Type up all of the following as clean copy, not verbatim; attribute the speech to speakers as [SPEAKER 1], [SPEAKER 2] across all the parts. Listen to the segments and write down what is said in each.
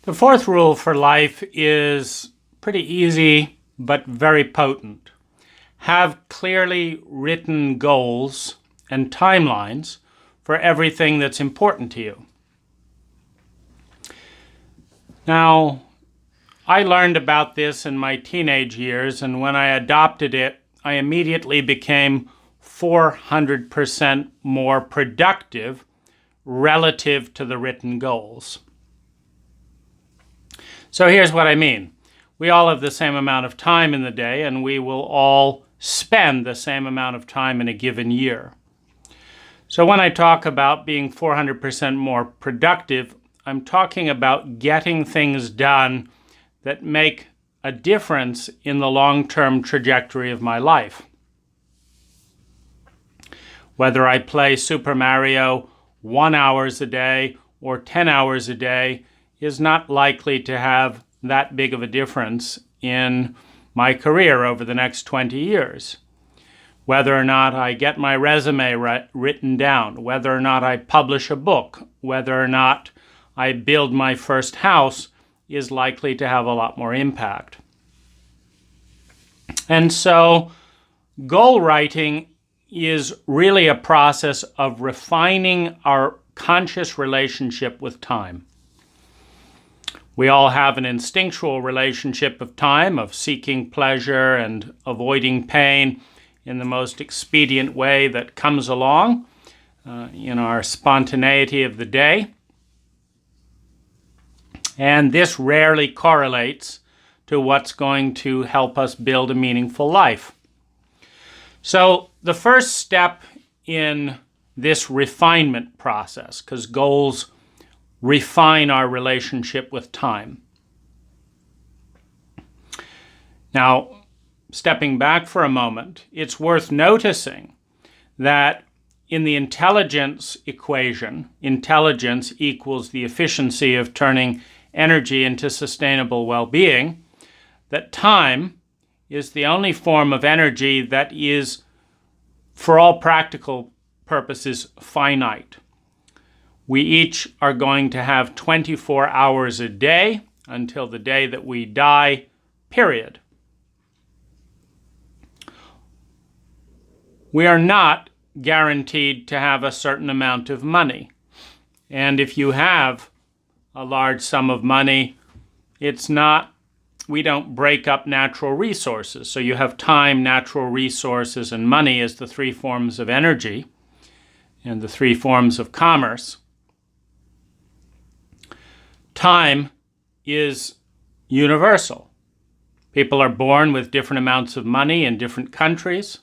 [SPEAKER 1] The fourth rule for life is pretty easy but very potent. Have clearly written goals and timelines for everything that's important to you. Now, I learned about this in my teenage years, and when I adopted it, I immediately became 400% more productive relative to the written goals. So here's what I mean. We all have the same amount of time in the day, and we will all spend the same amount of time in a given year. So when I talk about being 400% more productive, I'm talking about getting things done that make a difference in the long-term trajectory of my life. Whether I play Super Mario 1 hour a day or 10 hours a day is not likely to have that big of a difference in my career over the next 20 years. Whether or not I get my resume written down, whether or not I publish a book, whether or not I build my first house is likely to have a lot more impact. And so goal writing is really a process of refining our conscious relationship with time. We all have an instinctual relationship of time, of seeking pleasure and avoiding pain in the most expedient way that comes along in our spontaneity of the day. And this rarely correlates to what's going to help us build a meaningful life. So the first step in this refinement process, because goals refine our relationship with time. Now, stepping back for a moment, it's worth noticing that in the intelligence equation, intelligence equals the efficiency of turning energy into sustainable well-being, that time is the only form of energy that is, for all practical purposes, finite. We each are going to have 24 hours a day until the day that we die, period. We are not guaranteed to have a certain amount of money. And if you have a large sum of money, we don't break up natural resources. So you have time, natural resources, and money as the three forms of energy and the three forms of commerce. Time is universal. People are born with different amounts of money in different countries.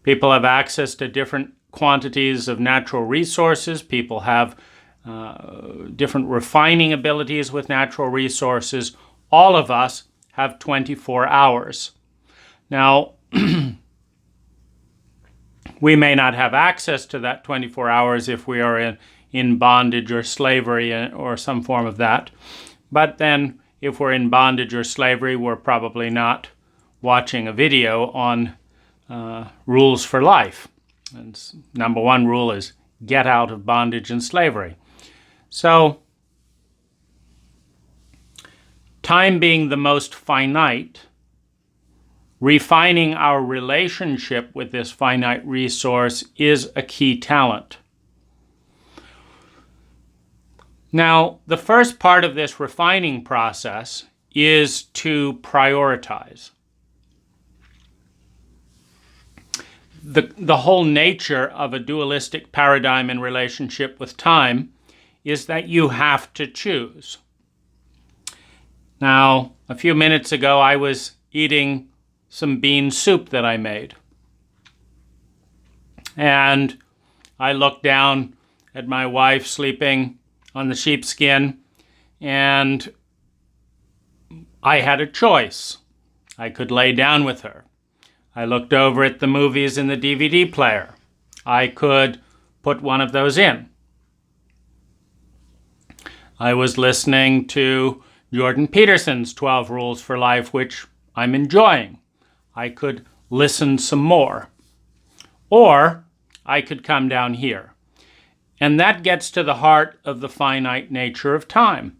[SPEAKER 1] People have access to different quantities of natural resources. People have different refining abilities with natural resources. All of us have 24 hours. Now, we may not have access to that 24 hours if we are in bondage or slavery or some form of that. But then if we're in bondage or slavery, we're probably not watching a video on rules for life. And number one rule is get out of bondage and slavery. So, time being the most finite, refining our relationship with this finite resource is a key talent. Now, the first part of this refining process is to prioritize. The whole nature of a dualistic paradigm in relationship with time is that you have to choose. Now, a few minutes ago, I was eating some bean soup that I made. And I looked down at my wife sleeping on the sheepskin, and I had a choice. I could lay down with her. I looked over at the movies in the DVD player. I could put one of those in. I was listening to Jordan Peterson's 12 Rules for Life, which I'm enjoying. I could listen some more. Or I could come down here. And that gets to the heart of the finite nature of time.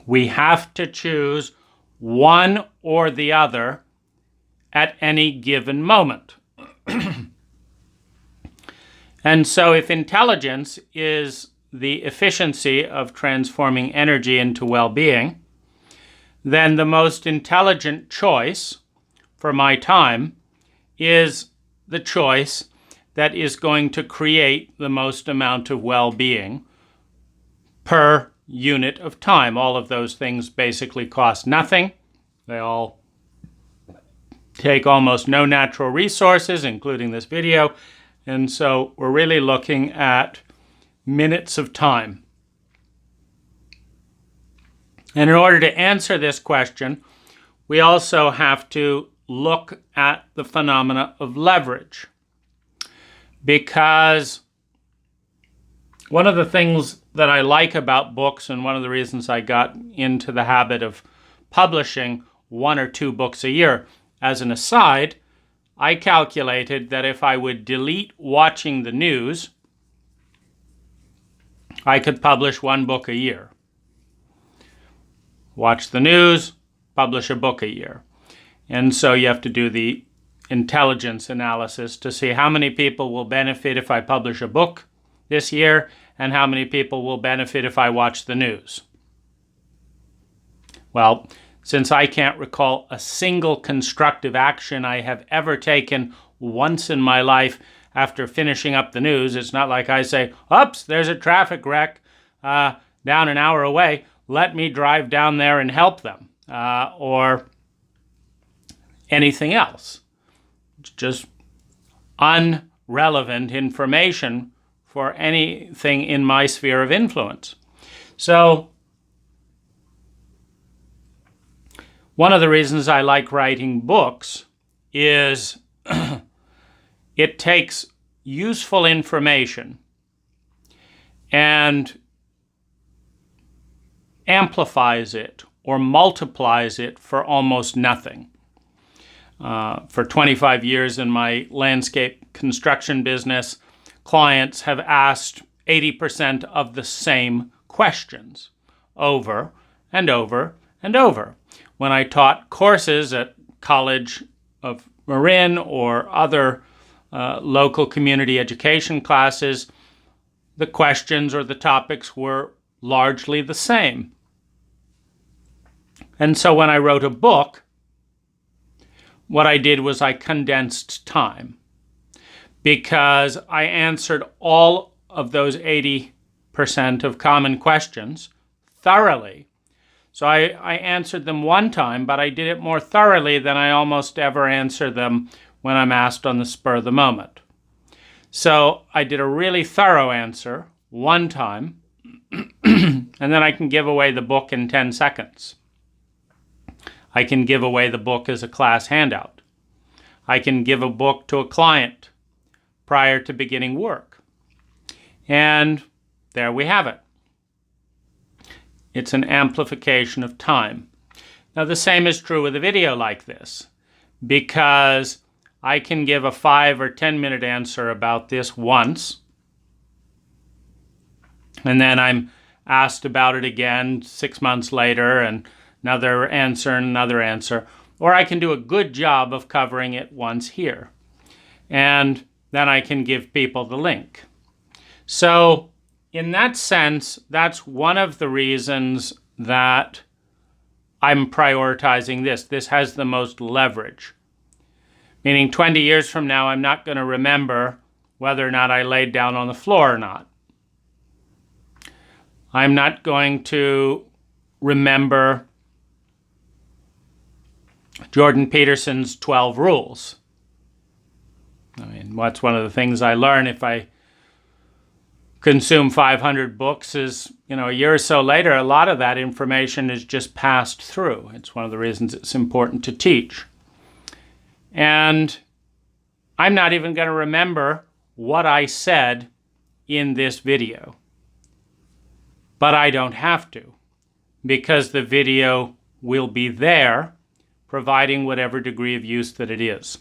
[SPEAKER 1] We have to choose one or the other at any given moment. And so if intelligence is the efficiency of transforming energy into well-being, then the most intelligent choice for my time is the choice that is going to create the most amount of well-being per unit of time. All of those things basically cost nothing. They all take almost no natural resources, including this video. And so we're really looking at minutes of time. And in order to answer this question, we also have to look at the phenomena of leverage. Because one of the things that I like about books, and one of the reasons I got into the habit of publishing 1 or 2 books a year, as an aside, I calculated that if I would delete watching the news, I could publish 1 book a year. Watch the news, publish a book a year. And so you have to do the intelligence analysis to see how many people will benefit if I publish a book this year and how many people will benefit if I watch the news. Well, since I can't recall a single constructive action I have ever taken once in my life after finishing up the news, it's not like I say, oops, there's a traffic wreck down an hour away. Let me drive down there and help them, or anything else. It's just unrelevant information for anything in my sphere of influence. So one of the reasons I like writing books is it takes useful information and amplifies it or multiplies it for almost nothing. For 25 years in my landscape construction business, clients have asked 80% of the same questions over and over and over. When I taught courses at College of Marin or other local community education classes, the questions or the topics were largely the same. And so when I wrote a book, what I did was I condensed time, because I answered all of those 80% of common questions thoroughly. So I answered them one time, but I did it more thoroughly than I almost ever answer them when I'm asked on the spur of the moment. So I did a really thorough answer one time, and then I can give away the book in 10 seconds. I can give away the book as a class handout. I can give a book to a client prior to beginning work. And there we have it. It's an amplification of time. Now, the same is true with a video like this, because I can give a 5 or 10 minute answer about this once, and then I'm asked about it again 6 months later, and another answer and another answer. Or I can do a good job of covering it once here, and then I can give people the link. So in that sense, that's one of the reasons that I'm prioritizing this. This has the most leverage. Meaning 20 years from now, I'm not going to remember whether or not I laid down on the floor or not. I'm not going to remember Jordan Peterson's 12 rules. I mean, what's one of the things I learn if I consume 500 books is, a year or so later, a lot of that information is just passed through. It's one of the reasons it's important to teach. And I'm not even going to remember what I said in this video. But I don't have to, because the video will be there, providing whatever degree of use that it is.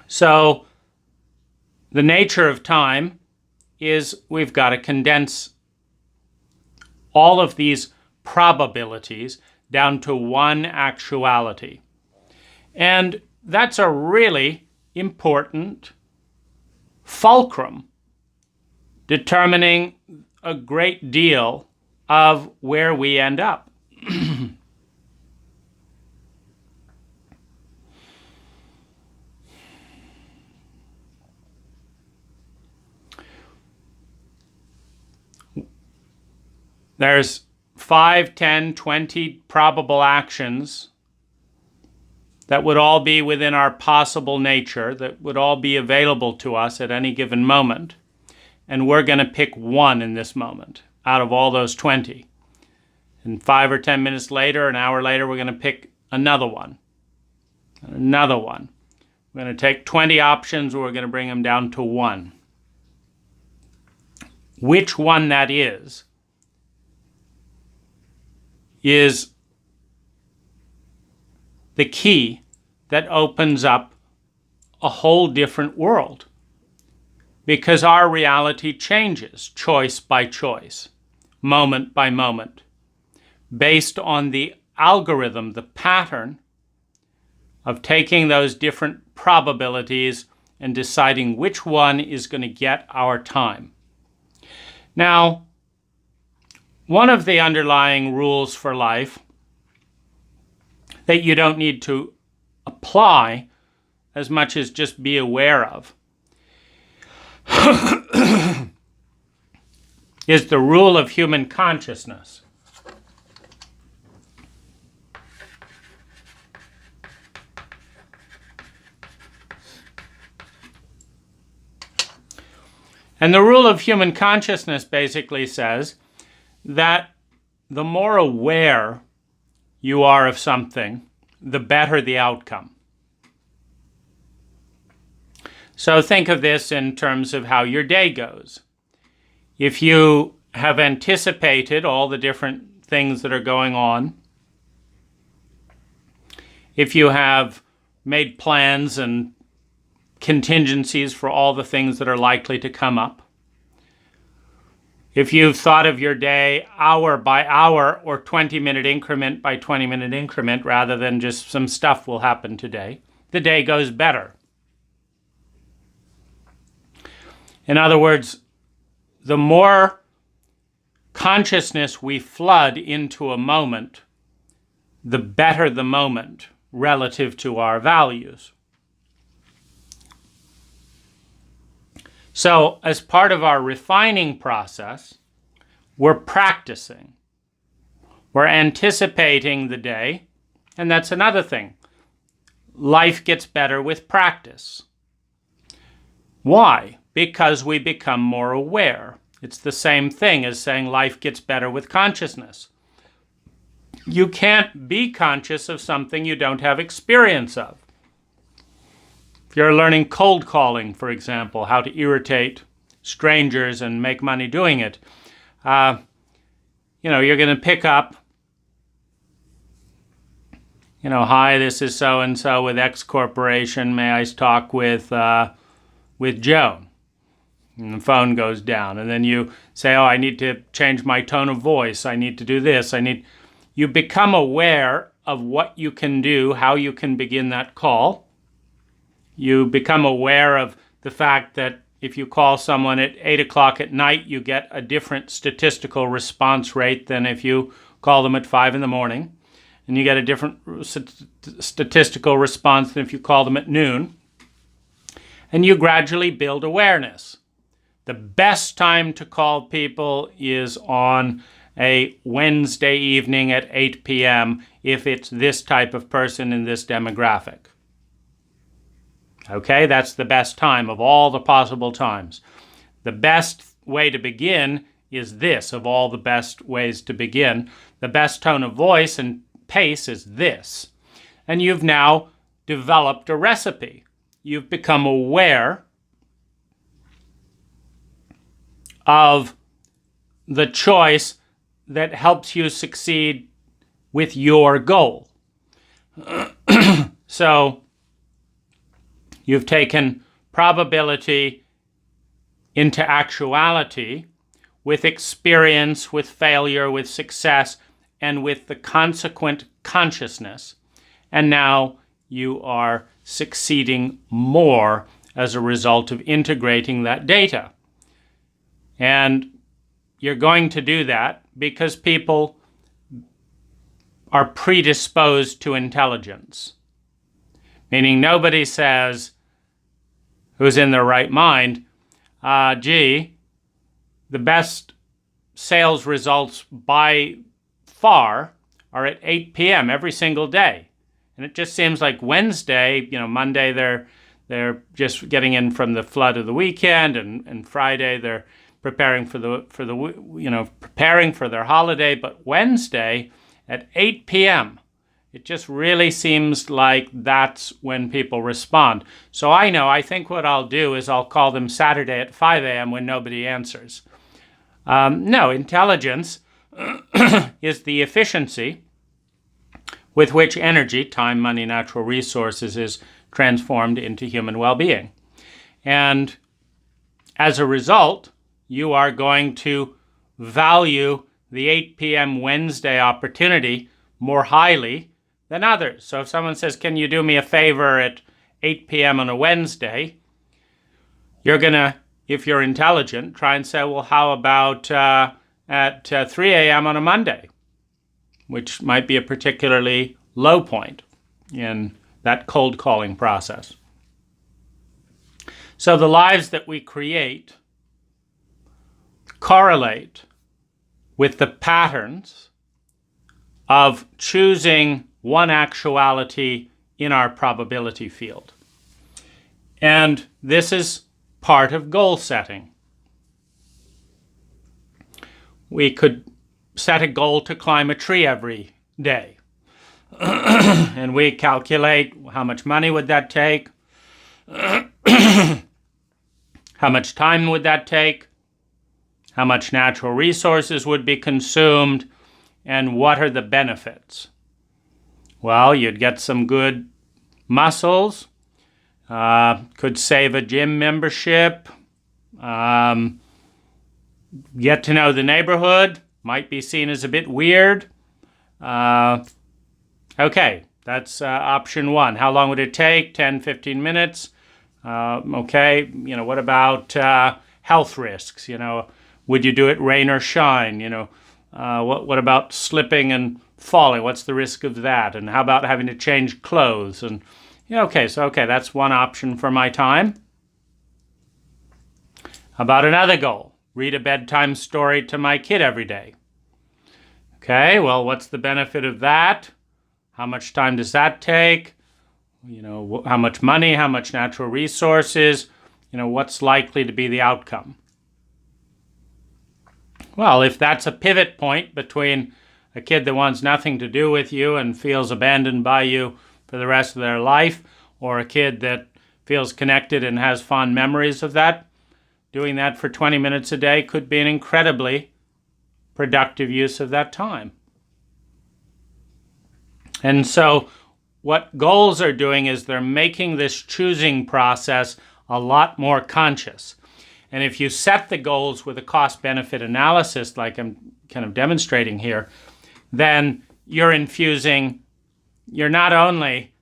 [SPEAKER 1] So the nature of time is we've got to condense all of these probabilities down to one actuality. And that's a really important fulcrum, determining a great deal of where we end up. There's 5, 10, 20 probable actions that would all be within our possible nature, that would all be available to us at any given moment. And we're going to pick one in this moment out of all those 20. And 5 or 10 minutes later, an hour later, we're going to pick another one. Another one. We're going to take 20 options, we're going to bring them down to one. Which one that is the key that opens up a whole different world, because our reality changes choice by choice, moment by moment, based on the algorithm, the pattern of taking those different probabilities and deciding which one is going to get our time. Now, one of the underlying rules for life that you don't need to apply as much as just be aware of is the rule of human consciousness. And the rule of human consciousness basically says that the more aware you are of something, the better the outcome. So think of this in terms of how your day goes. If you have anticipated all the different things that are going on, if you have made plans and contingencies for all the things that are likely to come up, if you've thought of your day hour by hour or 20-minute increment by 20-minute increment rather than just some stuff will happen today, the day goes better. In other words, the more consciousness we flood into a moment, the better the moment relative to our values. So, as part of our refining process, we're practicing. We're anticipating the day, and that's another thing. Life gets better with practice. Why? Because we become more aware. It's the same thing as saying life gets better with consciousness. You can't be conscious of something you don't have experience of. If you're learning cold calling, for example, how to irritate strangers and make money doing it, you're going to pick up, hi, this is so-and-so with X Corporation. May I talk with Joe? And the phone goes down. And then you say, I need to change my tone of voice. I need to do this. You become aware of what you can do, how you can begin that call. You become aware of the fact that if you call someone at 8 o'clock at night, you get a different statistical response rate than if you call them at 5 in the morning. And you get a different statistical response than if you call them at noon. And you gradually build awareness. The best time to call people is on a Wednesday evening at 8 p.m. if it's this type of person in this demographic. Okay, that's the best time of all the possible times. The best way to begin is this of all the best ways to begin. The best tone of voice and pace is this. And you've now developed a recipe. You've become aware of the choice that helps you succeed with your goal. So you've taken probability into actuality, with experience, with failure, with success, and with the consequent consciousness. And now you are succeeding more as a result of integrating that data. And you're going to do that because people are predisposed to intelligence. Meaning nobody says, who's in their right mind, gee, the best sales results by far are at 8 p.m. every single day. And it just seems like Wednesday, Monday they're just getting in from the flood of the weekend, and Friday they're preparing for preparing for their holiday, but Wednesday at 8 p.m. it just really seems like that's when people respond. So I think what I'll do is I'll call them Saturday at 5 a.m. when nobody answers. No, intelligence is the efficiency with which energy, time, money, natural resources, is transformed into human well-being. And as a result, you are going to value the 8 p.m. Wednesday opportunity more highly than others. So if someone says, can you do me a favor at 8 p.m. on a Wednesday, you're going to, if you're intelligent, try and say, well, how about at 3 a.m. on a Monday, which might be a particularly low point in that cold calling process. So the lives that we create correlate with the patterns of choosing one actuality in our probability field. And this is part of goal setting. We could set a goal to climb a tree every day. And we calculate how much money would that take, how much time would that take, how much natural resources would be consumed, and what are the benefits. Well, you'd get some good muscles, could save a gym membership, get to know the neighborhood, might be seen as a bit weird. Okay, that's option one. How long would it take? 10, 15 minutes. Okay, what about health risks? Would you do it rain or shine? What about slipping and falling? What's the risk of that? And how about having to change clothes? And okay, that's one option for my time. How about another goal? Read a bedtime story to my kid every day. Okay, well, what's the benefit of that? How much time does that take? How much money, how much natural resources? What's likely to be the outcome? Well, if that's a pivot point between a kid that wants nothing to do with you and feels abandoned by you for the rest of their life, or a kid that feels connected and has fond memories of that, doing that for 20 minutes a day could be an incredibly productive use of that time. And so what goals are doing is they're making this choosing process a lot more conscious. And if you set the goals with a cost-benefit analysis, like I'm kind of demonstrating here, then you're not only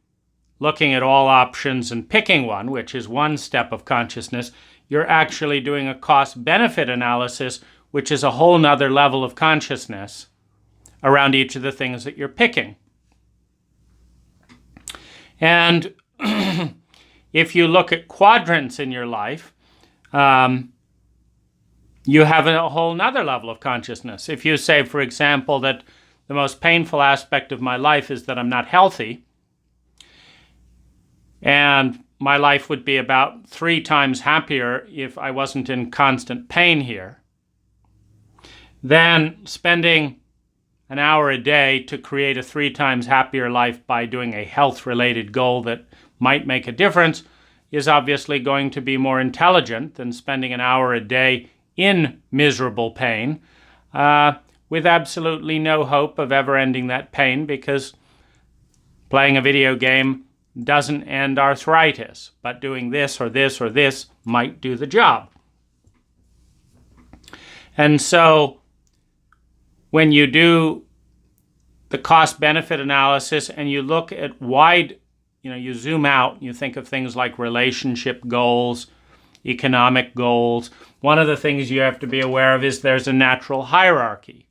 [SPEAKER 1] looking at all options and picking one, which is one step of consciousness, you're actually doing a cost-benefit analysis, which is a whole nother level of consciousness around each of the things that you're picking. And if you look at quadrants in your life, you have a whole nother level of consciousness. If you say, for example, that the most painful aspect of my life is that I'm not healthy, and my life would be about 3 times happier if I wasn't in constant pain here, then spending an hour a day to create a 3 times happier life by doing a health-related goal that might make a difference is obviously going to be more intelligent than spending an hour a day in miserable pain with absolutely no hope of ever ending that pain, because playing a video game doesn't end arthritis, but doing this or this or this might do the job. And so when you do the cost-benefit analysis and you look at wide, you zoom out, you think of things like relationship goals, economic goals. One of the things you have to be aware of is there's a natural hierarchy.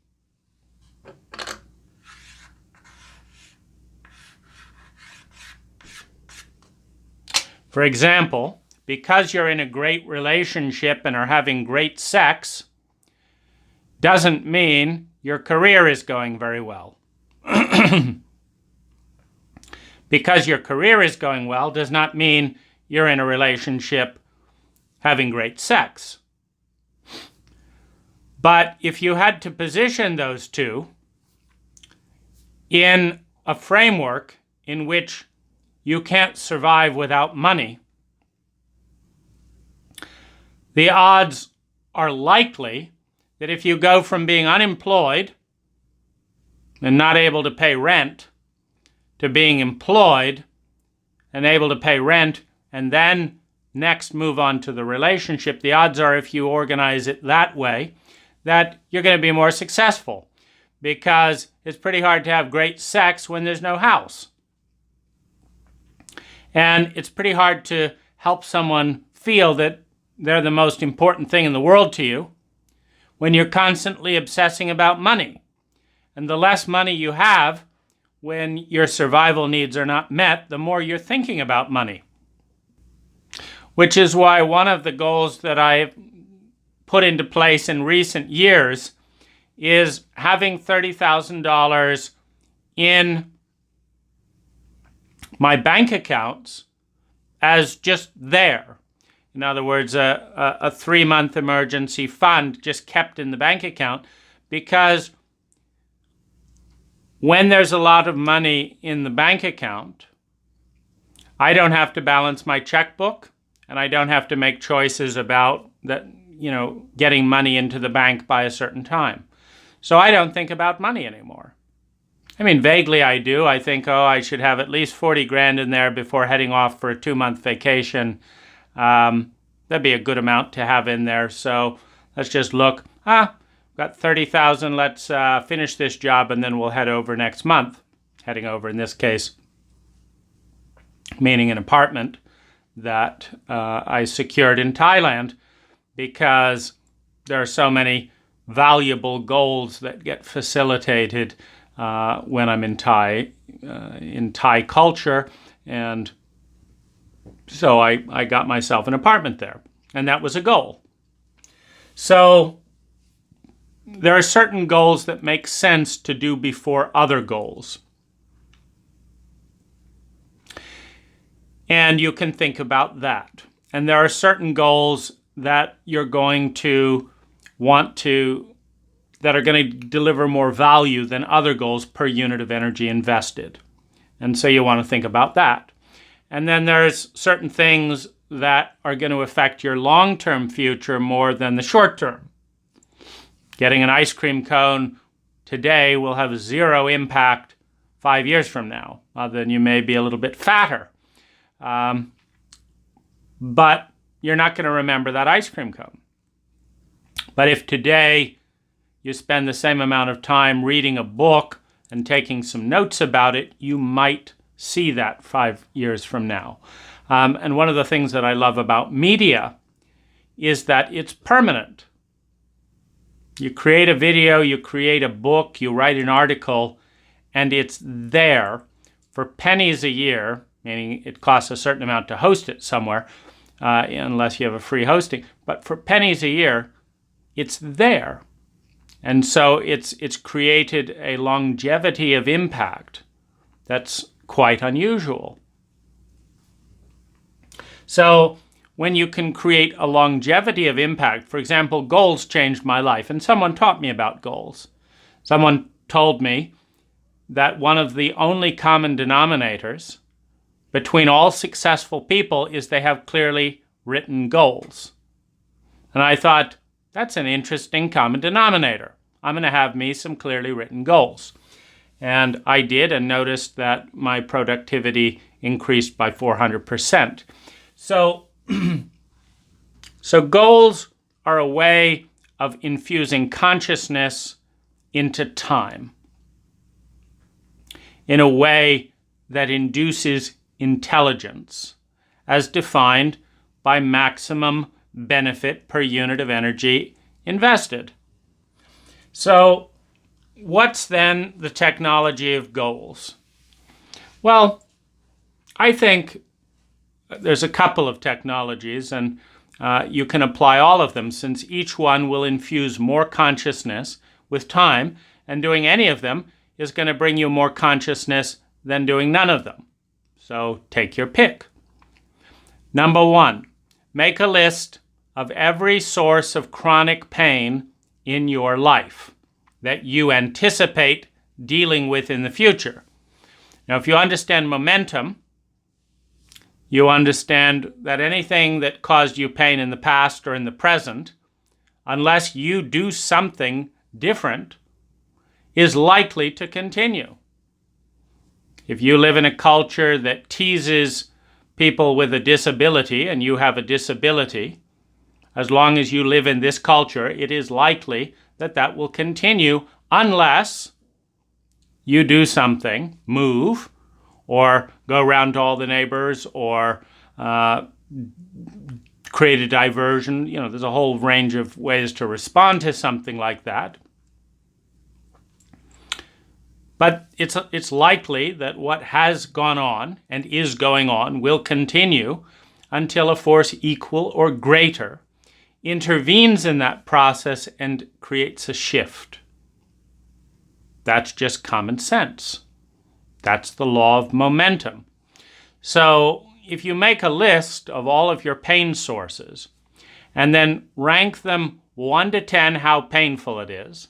[SPEAKER 1] For example, because you're in a great relationship and are having great sex, doesn't mean your career is going very well. Because your career is going well does not mean you're in a relationship having great sex. But if you had to position those two in a framework in which you can't survive without money, the odds are likely that if you go from being unemployed and not able to pay rent to being employed and able to pay rent and then next move on to the relationship, the odds are, if you organize it that way, that you're going to be more successful, because it's pretty hard to have great sex when there's no house. And it's pretty hard to help someone feel that they're the most important thing in the world to you when you're constantly obsessing about money. And the less money you have when your survival needs are not met, the more you're thinking about money. Which is why one of the goals that I've put into place in recent years is having $30,000 in my bank accounts as just there. In other words, a 3-month emergency fund just kept in the bank account, because when there's a lot of money in the bank account, I don't have to balance my checkbook, and I don't have to make choices about that, getting money into the bank by a certain time. So I don't think about money anymore. I mean, vaguely I do. I think, I should have at least 40 grand in there before heading off for a 2-month vacation. That'd be a good amount to have in there. So let's just look. Got 30,000. Let's finish this job and then we'll head over next month. Heading over in this case, meaning an apartment that I secured in Thailand, because there are so many valuable goals that get facilitated when I'm in Thai culture, and so I got myself an apartment there, and that was a goal. So there are certain goals that make sense to do before other goals. And you can think about that. And there are certain goals that you're going to want to, that are going to deliver more value than other goals per unit of energy invested. And so you want to think about that. And then there's certain things that are going to affect your long-term future more than the short-term. Getting an ice cream cone today will have 0 impact 5 years from now, other than you may be a little bit fatter. But you're not going to remember that ice cream cone. But if today you spend the same amount of time reading a book and taking some notes about it, you might see that 5 years from now. And one of the things that I love about media is that it's permanent. You create a video, you create a book, you write an article, and it's there for pennies a year, meaning it costs a certain amount to host it somewhere, unless you have a free hosting. But for pennies a year, it's there. And so it's created a longevity of impact that's quite unusual. So when you can create a longevity of impact, for example, goals changed my life, and someone taught me about goals. Someone told me that one of the only common denominators between all successful people is they have clearly written goals. And I thought, that's an interesting common denominator. I'm going to have me some clearly written goals. And I did, and noticed that my productivity increased by 400%. So goals are a way of infusing consciousness into time in a way that induces intelligence, as defined by maximum benefit per unit of energy invested. So, what's then the technology of goals? Well, I think there's a couple of technologies, and you can apply all of them, since each one will infuse more consciousness with time, and doing any of them is going to bring you more consciousness than doing none of them. So take your pick. Number 1, make a list of every source of chronic pain in your life that you anticipate dealing with in the future. Now, if you understand momentum, you understand that anything that caused you pain in the past or in the present, unless you do something different, is likely to continue. If you live in a culture that teases people with a disability and you have a disability, as long as you live in this culture, it is likely that that will continue unless you do something, move, or go around to all the neighbors, or create a diversion. You know, there's a whole range of ways to respond to something like that. But it's likely that what has gone on and is going on will continue until a force equal or greater intervenes in that process and creates a shift. That's just common sense. That's the law of momentum. So if you make a list of all of your pain sources and then rank them 1 to 10 how painful it is,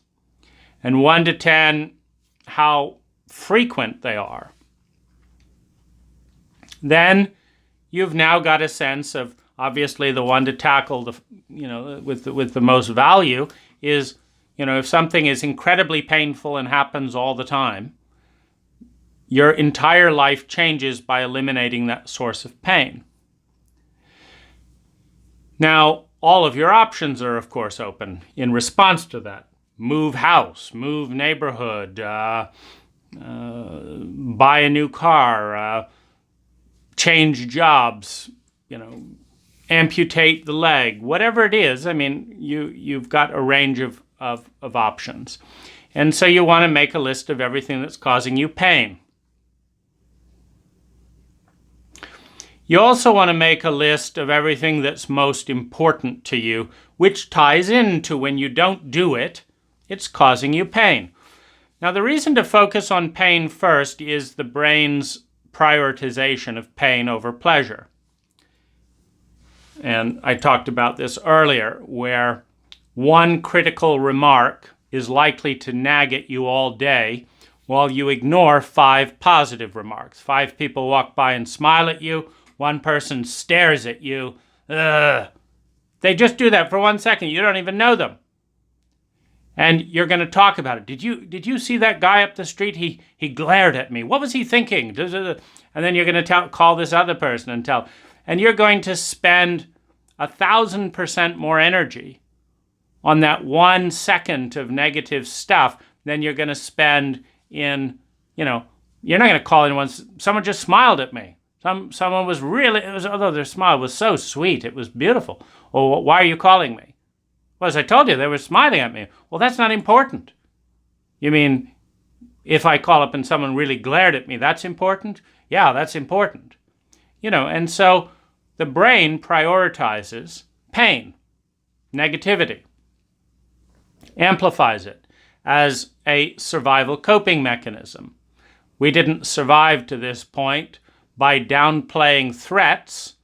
[SPEAKER 1] and 1 to 10 how frequent they are, then you've now got a sense of, obviously, the one to tackle with the most value is, if something is incredibly painful and happens all the time, your entire life changes by eliminating that source of pain. Now, all of your options are, of course, open in response to that. Move house, move neighborhood, buy a new car, change jobs, amputate the leg, whatever it is. I mean, you've got a range of options. And so you want to make a list of everything that's causing you pain. You also want to make a list of everything that's most important to you, which ties into when you don't do it, it's causing you pain. Now, the reason to focus on pain first is the brain's prioritization of pain over pleasure. And I talked about this earlier, where one critical remark is likely to nag at you all day while you ignore 5 positive remarks. 5 people walk by and smile at you. 1 person stares at you. Ugh. They just do that for 1 second. You don't even know them. And you're going to talk about it. Did you see that guy up the street? He glared at me. What was he thinking? And then you're going to call this other person and tell. And you're going to spend 1,000% more energy on that 1 second of negative stuff than you're going to spend in, you're not going to call anyone. Someone just smiled at me. Someone was although their smile was so sweet, it was beautiful. Or why are you calling me? Well, as I told you, they were smiling at me. Well, that's not important. You mean, if I call up and someone really glared at me, that's important? Yeah, that's important. And so the brain prioritizes pain, negativity, amplifies it as a survival coping mechanism. We didn't survive to this point by downplaying threats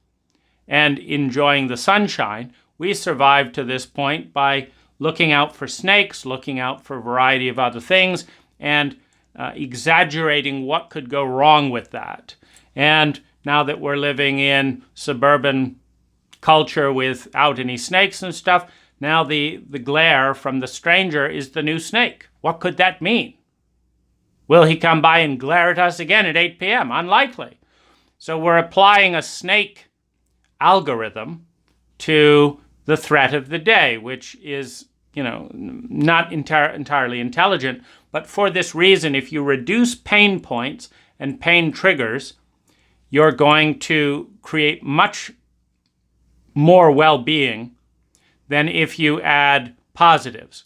[SPEAKER 1] and enjoying the sunshine. We survived to this point by looking out for snakes, looking out for a variety of other things, and exaggerating what could go wrong with that. And now that we're living in suburban culture without any snakes and stuff, now the glare from the stranger is the new snake. What could that mean? Will he come by and glare at us again at 8 p.m.? Unlikely. So we're applying a snake algorithm to the threat of the day, which is not entirely intelligent. But for this reason, if you reduce pain points and pain triggers, you're going to create much more well-being than if you add positives.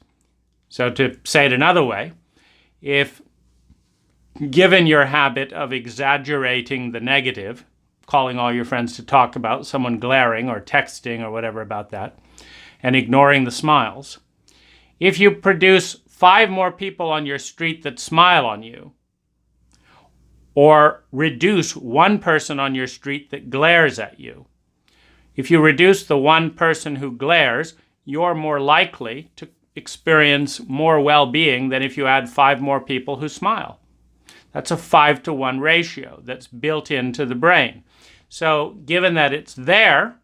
[SPEAKER 1] So to say it another way, if given your habit of exaggerating the negative, calling all your friends to talk about someone glaring or texting or whatever about that, and ignoring the smiles, if you produce 5 more people on your street that smile on you, or reduce 1 person on your street that glares at you, if you reduce the 1 person who glares, you're more likely to experience more well-being than if you add 5 more people who smile. That's a 5-to-1 ratio that's built into the brain. So given that it's there,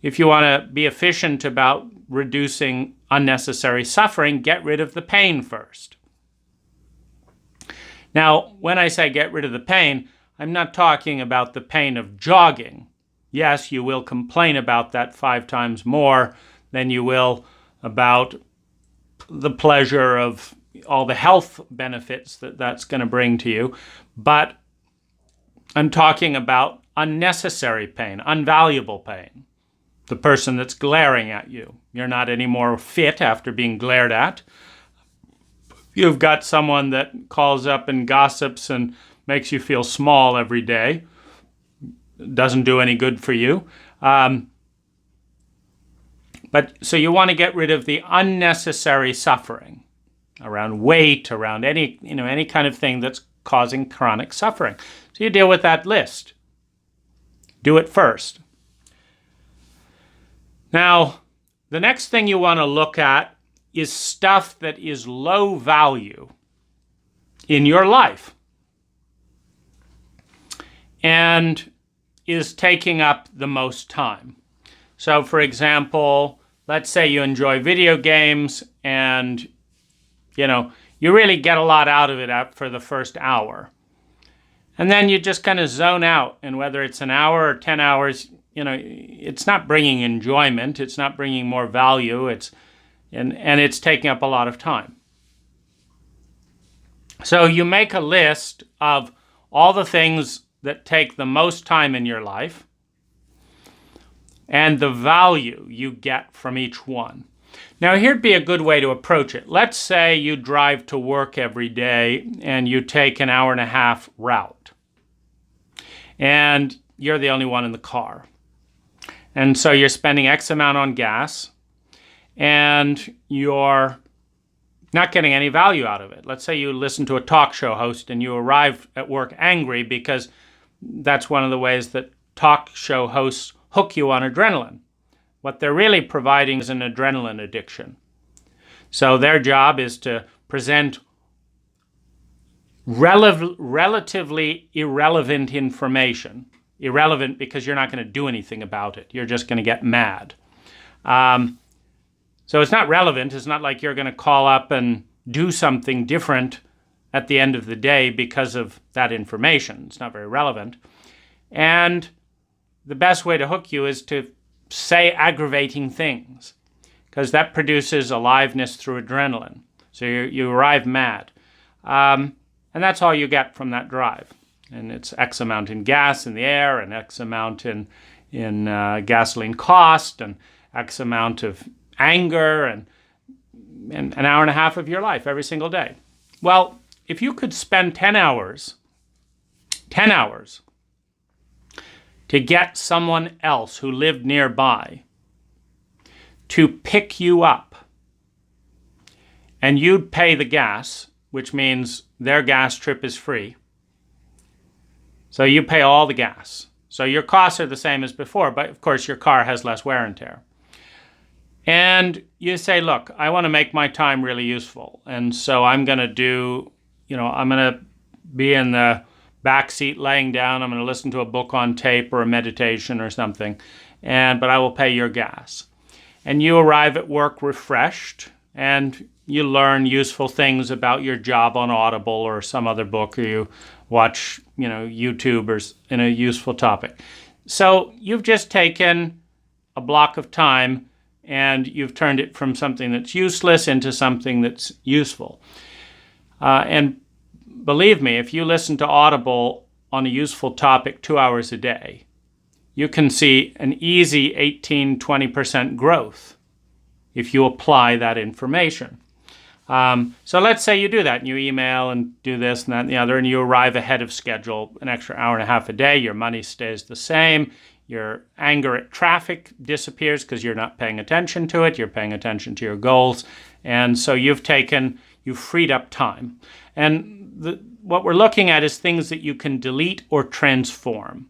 [SPEAKER 1] if you want to be efficient about reducing unnecessary suffering, get rid of the pain first. Now, when I say get rid of the pain, I'm not talking about the pain of jogging. Yes, you will complain about that 5 times more than you will about the pleasure of all the health benefits that that's going to bring to you. But I'm talking about unnecessary pain, unvaluable pain. The person that's glaring at you. You're not any more fit after being glared at. You've got someone that calls up and gossips and makes you feel small every day. Doesn't do any good for you. But so you want to get rid of the unnecessary suffering around weight, around any kind of thing that's causing chronic suffering. So you deal with that list. Do it first. Now, the next thing you want to look at is stuff that is low value in your life and is taking up the most time. So, for example, let's say you enjoy video games and, you really get a lot out of it for the first hour. And then you just kind of zone out, and whether it's an hour or 10 hours, it's not bringing enjoyment, it's not bringing more value, and it's taking up a lot of time. So you make a list of all the things that take the most time in your life and the value you get from each one. Now, here'd be a good way to approach it. Let's say you drive to work every day and you take an hour and a half route, and you're the only one in the car. And so you're spending X amount on gas, and you're not getting any value out of it. Let's say you listen to a talk show host and you arrive at work angry because that's one of the ways that talk show hosts hook you on adrenaline. What they're really providing is an adrenaline addiction. So their job is to present relatively irrelevant information. Irrelevant because you're not going to do anything about it. You're just going to get mad. So it's not relevant. It's not like you're going to call up and do something different at the end of the day because of that information. It's not very relevant. And the best way to hook you is to say aggravating things, because that produces aliveness through adrenaline. So you arrive mad. And that's all you get from that drive. And it's X amount in gas in the air, and X amount in gasoline cost, and X amount of anger, and an hour and a half of your life every single day. Well, if you could spend 10 hours to get someone else who lived nearby to pick you up, and you'd pay the gas, which means their gas trip is free. So you pay all the gas. So your costs are the same as before, but of course your car has less wear and tear. And you say, look, I want to make my time really useful. And so I'm going to I'm going to be in the back seat laying down. I'm going to listen to a book on tape or a meditation or something. But I will pay your gas. And you arrive at work refreshed, and you learn useful things about your job on Audible or some other book, or you watch, YouTube or in a useful topic. So you've just taken a block of time and you've turned it from something that's useless into something that's useful. And believe me, if you listen to Audible on a useful topic 2 hours a day, you can see an easy 18-20% growth if you apply that information. So let's say you do that and you email and do this and that and the other, and you arrive ahead of schedule an extra hour and a half a day. Your money stays the same. Your anger at traffic disappears because you're not paying attention to it. You're paying attention to your goals. And so you've freed up time. And what we're looking at is things that you can delete or transform.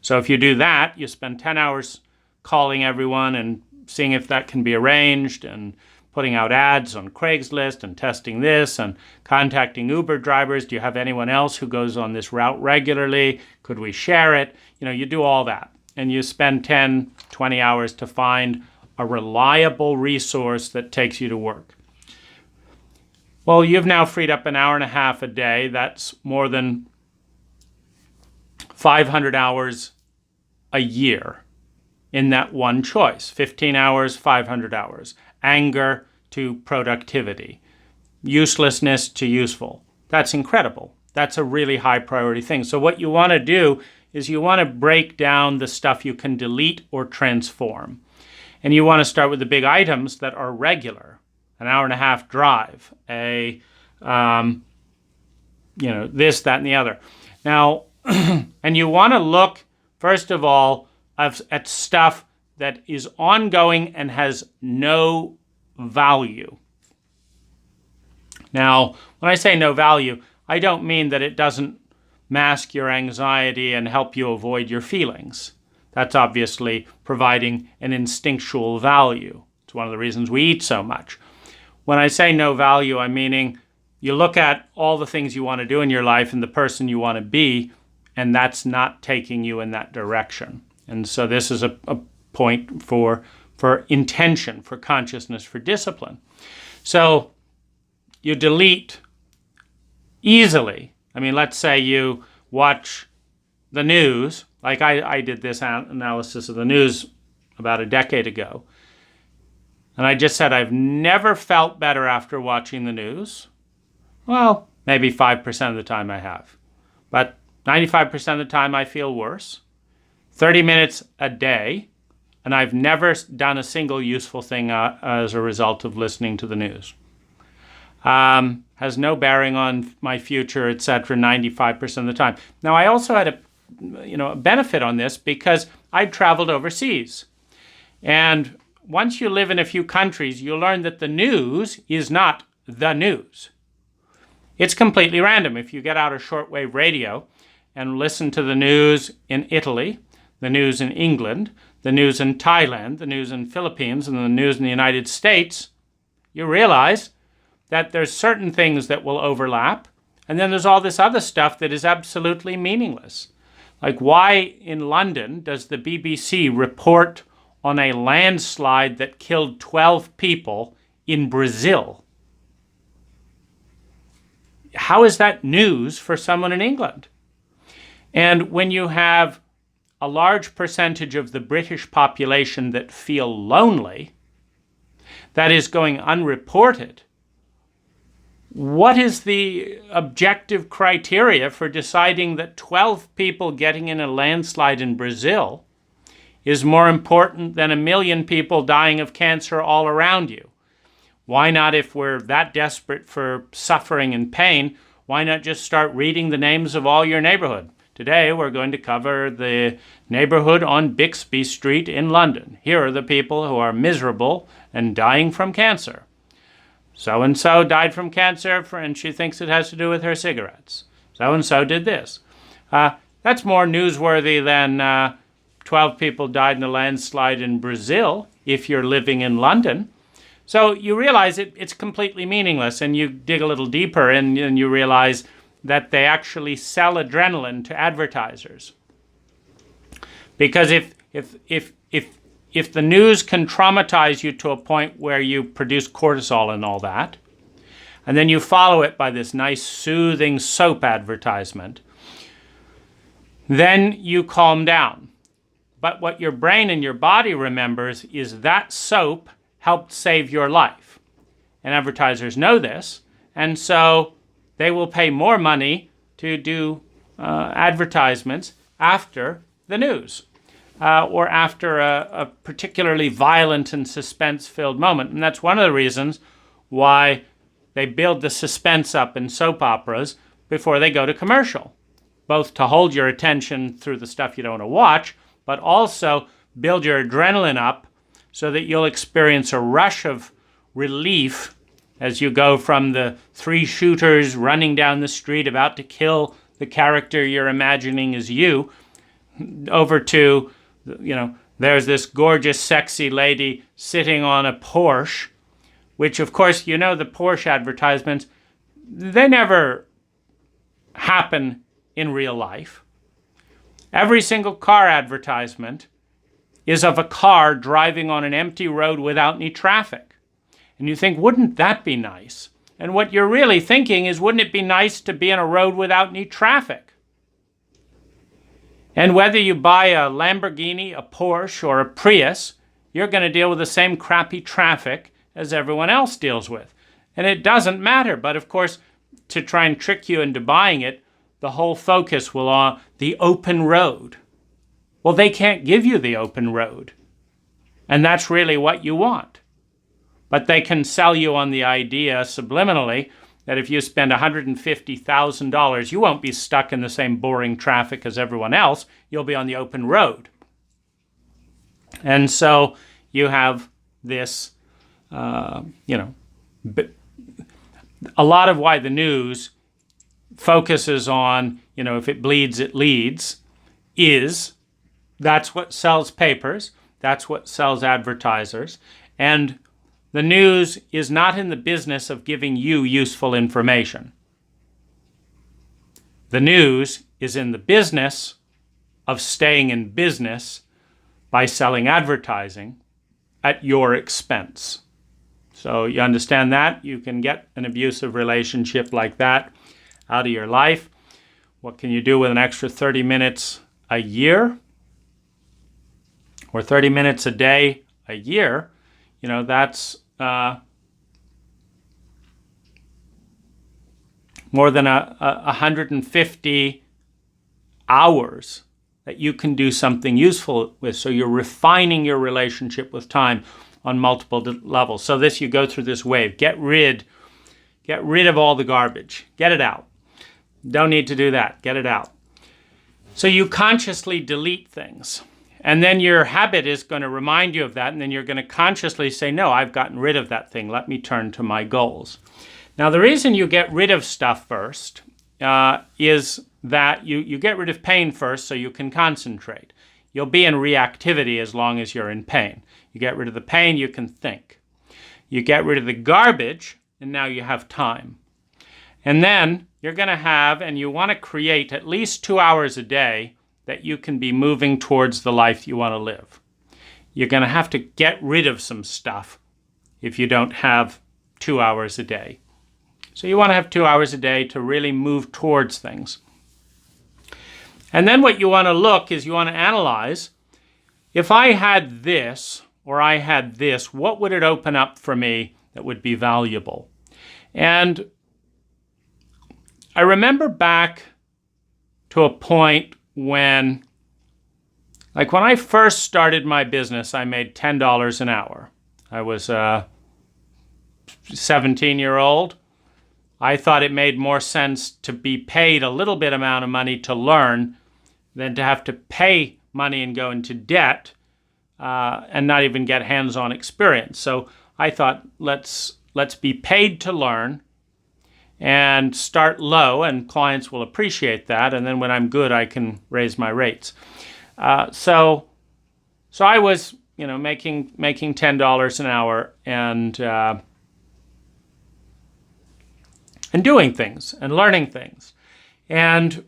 [SPEAKER 1] So if you do that, you spend 10 hours calling everyone and seeing if that can be arranged, and putting out ads on Craigslist and testing this and contacting Uber drivers. Do you have anyone else who goes on this route regularly? Could we share it? You do all that. And you spend 10, 20 hours to find a reliable resource that takes you to work. Well, you've now freed up an hour and a half a day. That's more than 500 hours a year in that one choice. 15 hours, 500 hours. Anger to productivity. Uselessness to useful. That's incredible. That's a really high priority thing. So what you want to do is you want to break down the stuff you can delete or transform. And you want to start with the big items that are regular. An hour and a half drive. This, that, and the other. Now, and you want to look, first of all, at stuff that is ongoing and has no value. Now, when I say no value, I don't mean that it doesn't mask your anxiety and help you avoid your feelings. That's obviously providing an instinctual value. It's one of the reasons we eat so much. When I say no value, I'm meaning you look at all the things you want to do in your life and the person you want to be, and that's not taking you in that direction. And so this is a point for intention, for consciousness, for discipline. So you delete easily. I mean, let's say you watch the news, like I did this analysis of the news about a decade ago. And I just said, I've never felt better after watching the news. Well, maybe 5% of the time I have. But 95% of the time I feel worse. 30 minutes a day, and I've never done a single useful thing as a result of listening to the news. Has no bearing on my future, etc., 95% of the time. Now, I also had a benefit on this because I traveled overseas. And once you live in a few countries, you learn that the news is not the news. It's completely random. If you get out a shortwave radio and listen to the news in Italy, the news in England, the news in Thailand, the news in Philippines, and the news in the United States, you realize that there's certain things that will overlap, and then there's all this other stuff that is absolutely meaningless. Like, why in London does the BBC report on a landslide that killed 12 people in Brazil? How is that news for someone in England? And when you have a large percentage of the British population that feel lonely, that is going unreported, what is the objective criteria for deciding that 12 people getting in a landslide in Brazil is more important than 1 million people dying of cancer all around you? Why not, if we're that desperate for suffering and pain, why not just start reading the names of all your neighborhood? Today, we're going to cover the neighborhood on Bixby Street in London. Here are the people who are miserable and dying from cancer. So-and-so died from cancer, and she thinks it has to do with her cigarettes. So-and-so did this. That's more newsworthy than 12 people died in a landslide in Brazil if you're living in London. So you realize it's completely meaningless, and you dig a little deeper and you realize that they actually sell adrenaline to advertisers. Because if the news can traumatize you to a point where you produce cortisol and all that, and then you follow it by this nice soothing soap advertisement, then you calm down. But what your brain and your body remembers is that soap helped save your life. And advertisers know this, and so they will pay more money to do advertisements after the news or after a particularly violent and suspense-filled moment. And that's one of the reasons why they build the suspense up in soap operas before they go to commercial, both to hold your attention through the stuff you don't want to watch, but also build your adrenaline up so that you'll experience a rush of relief as you go from the three shooters running down the street about to kill the character you're imagining is you, over to, there's this gorgeous, sexy lady sitting on a Porsche, which, of course, the Porsche advertisements, they never happen in real life. Every single car advertisement is of a car driving on an empty road without any traffic. And you think, wouldn't that be nice? And what you're really thinking is, wouldn't it be nice to be on a road without any traffic? And whether you buy a Lamborghini, a Porsche, or a Prius, you're going to deal with the same crappy traffic as everyone else deals with. And it doesn't matter. But of course, to try and trick you into buying it, the whole focus will on the open road. Well, they can't give you the open road. And that's really what you want. But they can sell you on the idea subliminally that if you spend $150,000, you won't be stuck in the same boring traffic as everyone else. You'll be on the open road. And so you have this, a lot of why the news focuses on, if it bleeds, it leads, that's what sells papers, that's what sells advertisers, and the news is not in the business of giving you useful information. The news is in the business of staying in business by selling advertising at your expense. So you understand that? You can get an abusive relationship like that out of your life. What can you do with an extra 30 minutes a year? Or 30 minutes a day a year? That's more than 150 hours that you can do something useful with. So you're refining your relationship with time on multiple levels. So you go through this wave. Get rid of all the garbage. Get it out. Don't need to do that. Get it out. So you consciously delete things. And then your habit is going to remind you of that, and then you're going to consciously say, no, I've gotten rid of that thing. Let me turn to my goals. Now, the reason you get rid of stuff first is that you get rid of pain first so you can concentrate. You'll be in reactivity as long as you're in pain. You get rid of the pain, you can think. You get rid of the garbage, and now you have time. And then you're going to have, and you want to create at least 2 hours a day that you can be moving towards the life you want to live. You're going to have to get rid of some stuff if you don't have 2 hours a day. So you want to have 2 hours a day to really move towards things. And then what you want to look is you want to analyze, if I had this or I had this, what would it open up for me that would be valuable? And I remember back to a point when I first started my business, I made $10 an hour. I was a 17-year-old. I thought it made more sense to be paid a little bit amount of money to learn than to have to pay money and go into debt and not even get hands-on experience. So I thought, let's be paid to learn and start low, and clients will appreciate that. And then when I'm good, I can raise my rates. So I was, making $10 an hour and doing things and learning things. And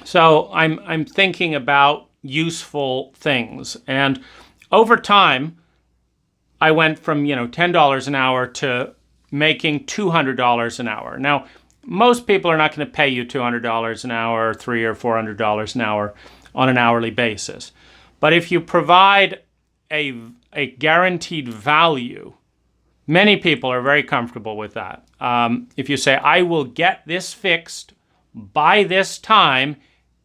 [SPEAKER 1] so I'm thinking about useful things. And over time, I went from, $10 an hour to making $200 an hour. Now, most people are not going to pay you $200 an hour or $300 or $400 an hour on an hourly basis. But if you provide a guaranteed value, many people are very comfortable with that. If you say, I will get this fixed by this time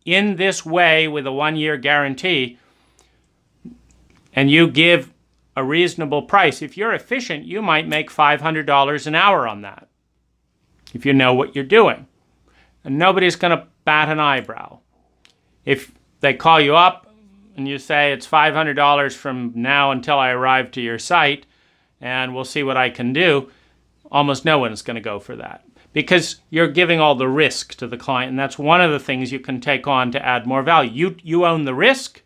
[SPEAKER 1] in this way with a 1-year guarantee, and you give a reasonable price, if you're efficient, you might make $500 an hour on that, if you know what you're doing. And nobody's going to bat an eyebrow. If they call you up and you say it's $500 from now until I arrive to your site, and we'll see what I can do, almost no one is going to go for that, because you're giving all the risk to the client, and that's one of the things you can take on to add more value. You own the risk.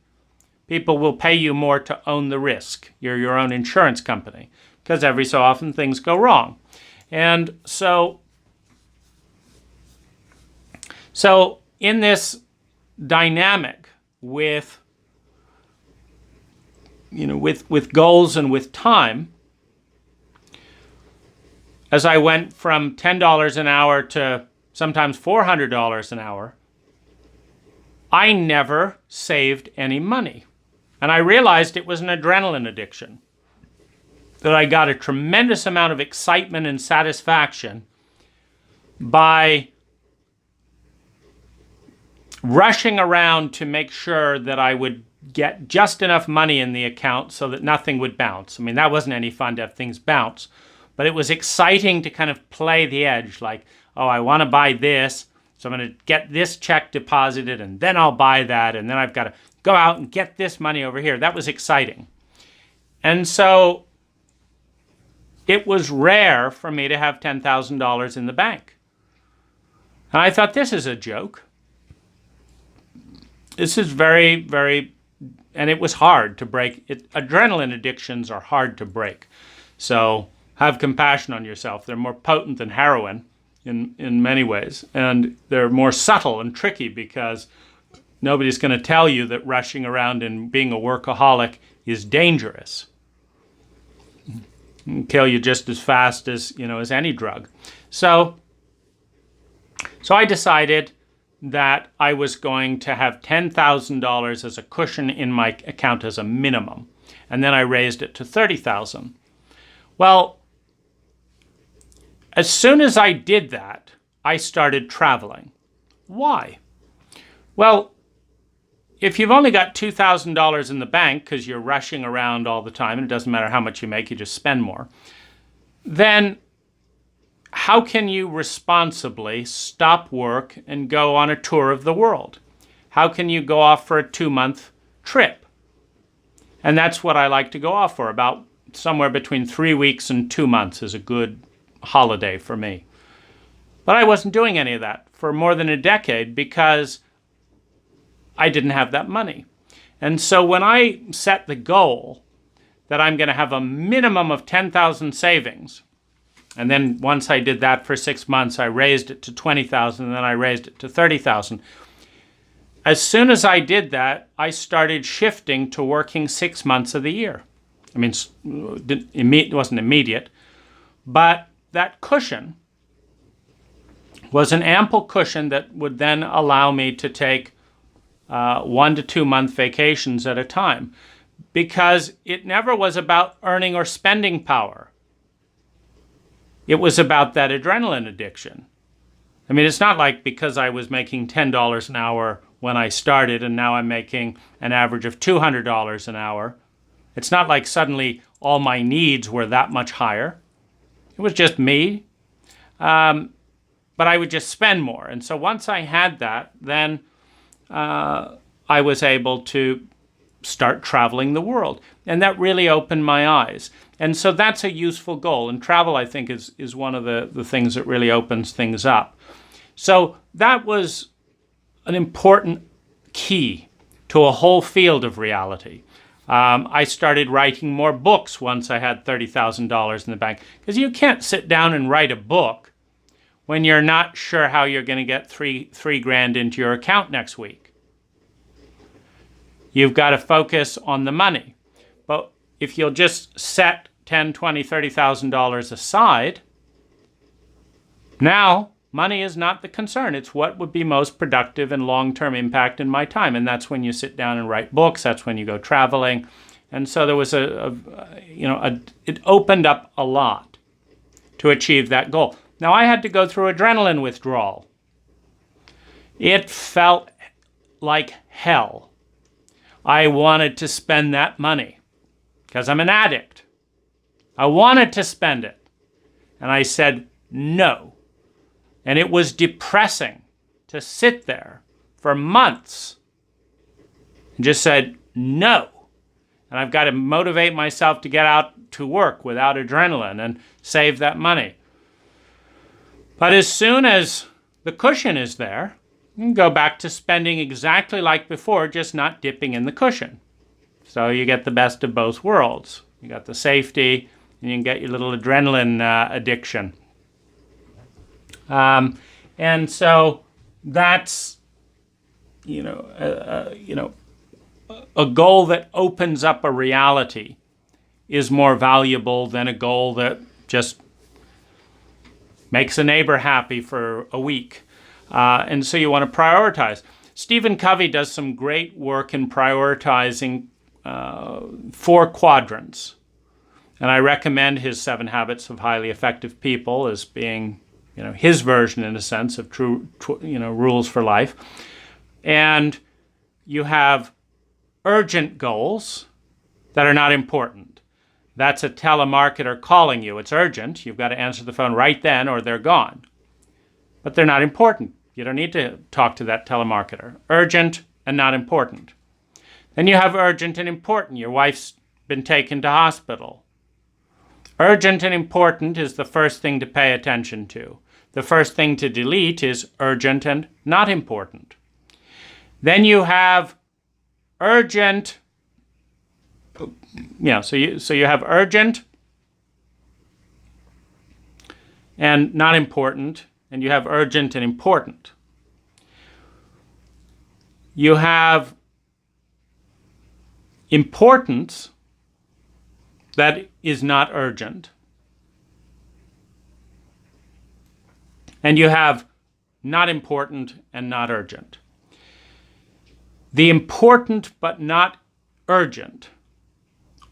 [SPEAKER 1] People will pay you more to own the risk. You're your own insurance company, because every so often things go wrong. And so in this dynamic with goals and with time, as I went from $10 an hour to sometimes $400 an hour, I never saved any money. And I realized it was an adrenaline addiction, that I got a tremendous amount of excitement and satisfaction by rushing around to make sure that I would get just enough money in the account so that nothing would bounce. I mean, that wasn't any fun to have things bounce, but it was exciting to kind of play the edge, like, oh, I want to buy this, so I'm going to get this check deposited, and then I'll buy that, and then I've got to go out and get this money over here. That was exciting. And so it was rare for me to have $10,000 in the bank. And I thought, this is a joke. This is very, very, and it was hard to break. Adrenaline addictions are hard to break. So have compassion on yourself. They're more potent than heroin in many ways. And they're more subtle and tricky because nobody's going to tell you that rushing around and being a workaholic is dangerous. It can kill you just as fast as any drug. So I decided that I was going to have $10,000 as a cushion in my account as a minimum. And then I raised it to $30,000. Well, as soon as I did that, I started traveling. Why? Well, if you've only got $2,000 in the bank because you're rushing around all the time, and it doesn't matter how much you make, you just spend more, then how can you responsibly stop work and go on a tour of the world? How can you go off for a 2-month trip? And that's what I like to go off for. About somewhere between 3 weeks and 2 months is a good holiday for me. But I wasn't doing any of that for more than a decade because I didn't have that money. And so when I set the goal that I'm going to have a minimum of 10,000 savings, and then once I did that for 6 months, I raised it to 20,000, and then I raised it to 30,000. As soon as I did that, I started shifting to working 6 months of the year. I mean, it wasn't immediate, but that cushion was an ample cushion that would then allow me to take 1 to 2 month vacations at a time, because it never was about earning or spending power. It was about that adrenaline addiction. I mean, it's not like because I was making $10 an hour when I started and now I'm making an average of $200 an hour. It's not like suddenly all my needs were that much higher. It was just me. But I would just spend more. And so once I had that, then I was able to start traveling the world. And that really opened my eyes. And so that's a useful goal. And travel, I think, is one of the things that really opens things up. So that was an important key to a whole field of reality. I started writing more books once I had $30,000 in the bank. Because you can't sit down and write a book when you're not sure how you're going to get three grand into your account next week. You've got to focus on the money. But if you'll just set $10,000, $20,000, $30,000 aside, now money is not the concern. It's what would be most productive and long-term impact in my time. And that's when you sit down and write books. That's when you go traveling. And so there was it opened up a lot to achieve that goal. Now, I had to go through adrenaline withdrawal. It felt like hell. I wanted to spend that money because I'm an addict. I wanted to spend it. And I said no. And it was depressing to sit there for months and just said no. And I've got to motivate myself to get out to work without adrenaline and save that money. But as soon as the cushion is there, you can go back to spending exactly like before, just not dipping in the cushion. So you get the best of both worlds. You got the safety, and you can get your little adrenaline addiction. And so that's, a goal that opens up a reality is more valuable than a goal that just makes a neighbor happy for a week. And so you want to prioritize. Stephen Covey does some great work in prioritizing 4 quadrants. And I recommend his 7 Habits of Highly Effective People as being, his version, in a sense, of true, rules for life. And you have urgent goals that are not important. That's a telemarketer calling you. It's urgent. You've got to answer the phone right then or they're gone. But they're not important. You don't need to talk to that telemarketer. Urgent and not important. Then you have urgent and important. Your wife's been taken to hospital. Urgent and important is the first thing to pay attention to. The first thing to delete is urgent and not important. Then you have urgent, so you have urgent and not important, and you have urgent and important. You have importance that is not urgent. And you have not important and not urgent. The important but not urgent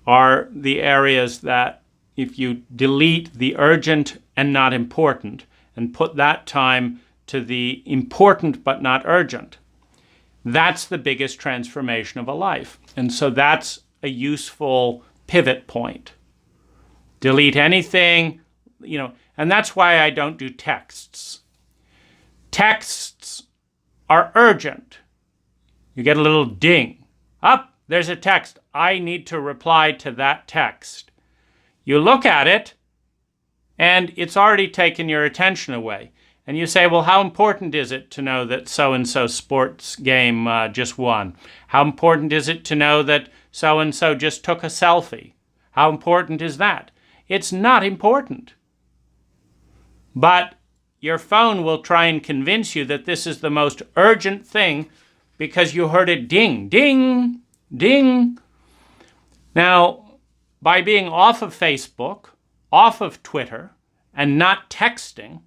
[SPEAKER 1] are the areas that if you delete the urgent and not important and put that time to the important but not urgent, that's the biggest transformation of a life. And so that's a useful pivot point. Delete anything, and that's why I don't do texts. Texts are urgent. You get a little ding. There's a text. I need to reply to that text. You look at it, and it's already taken your attention away. And you say, well, how important is it to know that so-and-so sports game just won? How important is it to know that so-and-so just took a selfie? How important is that? It's not important. But your phone will try and convince you that this is the most urgent thing because you heard it ding, ding, ding. Now, by being off of Facebook, off of Twitter, and not texting,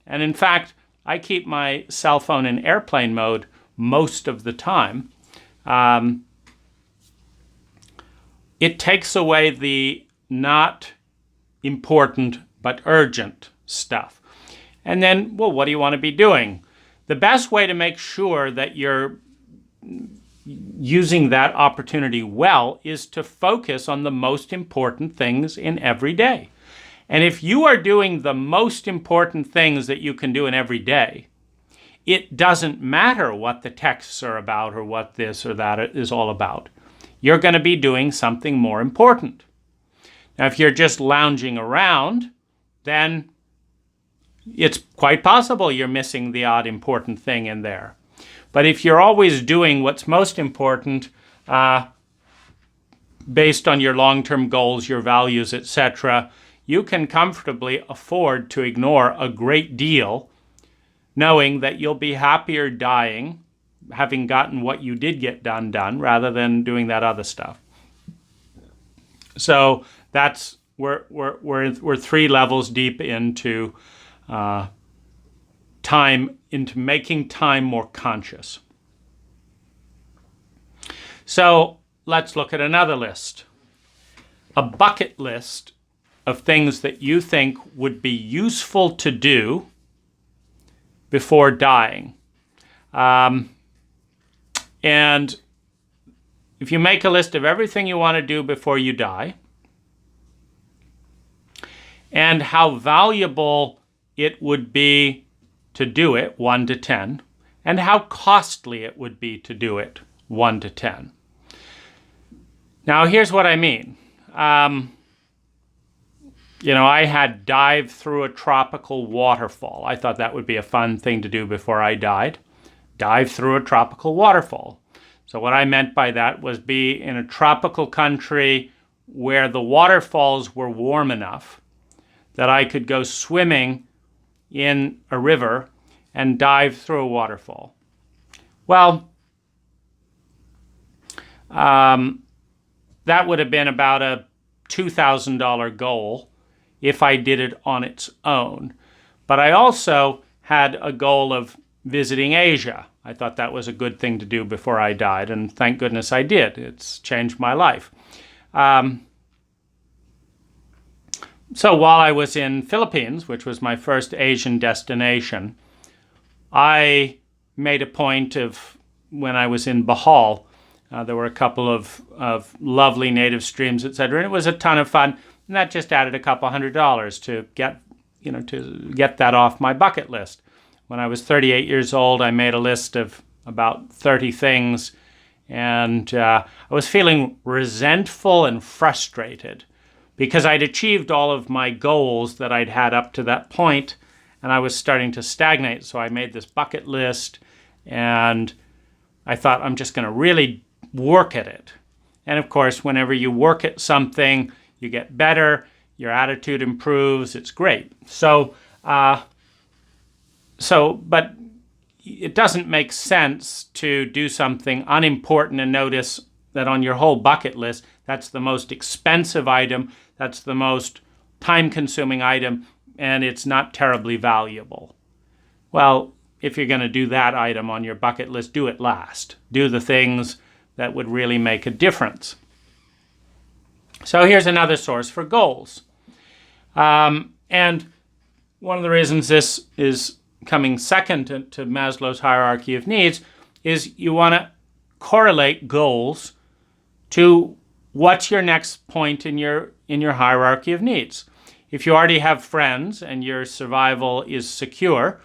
[SPEAKER 1] and in fact, I keep my cell phone in airplane mode most of the time, it takes away the not important but urgent stuff. And then, what do you want to be doing? The best way to make sure that you're using that opportunity well is to focus on the most important things in every day. And if you are doing the most important things that you can do in every day, it doesn't matter what the texts are about or what this or that is all about. You're going to be doing something more important. Now, if you're just lounging around, then it's quite possible you're missing the odd important thing in there. But if you're always doing what's most important based on your long-term goals, your values, etc., you can comfortably afford to ignore a great deal, knowing that you'll be happier dying, having gotten what you did get done, rather than doing that other stuff. So that's we're 3 levels deep into making time more conscious. So let's look at another list. A bucket list of things that you think would be useful to do before dying. And if you make a list of everything you want to do before you die, and how valuable it would be to do it, 1 to 10, and how costly it would be to do it, 1 to 10. Now, here's what I mean. I had dived through a tropical waterfall. I thought that would be a fun thing to do before I died. Dive through a tropical waterfall. So what I meant by that was be in a tropical country where the waterfalls were warm enough that I could go swimming in a river and dive through a waterfall. Well, that would have been about a $2,000 goal if I did it on its own. But I also had a goal of visiting Asia. I thought that was a good thing to do before I died, and thank goodness I did. It's changed my life. So while I was in Philippines, which was my first Asian destination, I made a point of, when I was in Bohol, there were a couple of lovely native streams, etc., and it was a ton of fun. And that just added a couple $100 to get that off my bucket list. When I was 38 years old, I made a list of about 30 things, and I was feeling resentful and frustrated because I'd achieved all of my goals that I'd had up to that point, and I was starting to stagnate. So I made this bucket list, and I thought, I'm just going to really work at it. And of course, whenever you work at something, you get better, your attitude improves, it's great. But it doesn't make sense to do something unimportant and notice that on your whole bucket list, that's the most expensive item, that's the most time-consuming item, and it's not terribly valuable. Well, if you're going to do that item on your bucket list, do it last. Do the things that would really make a difference. So here's another source for goals. And one of the reasons this is coming second to Maslow's hierarchy of needs is you want to correlate goals to what's your next point in your hierarchy of needs. If you already have friends and your survival is secure,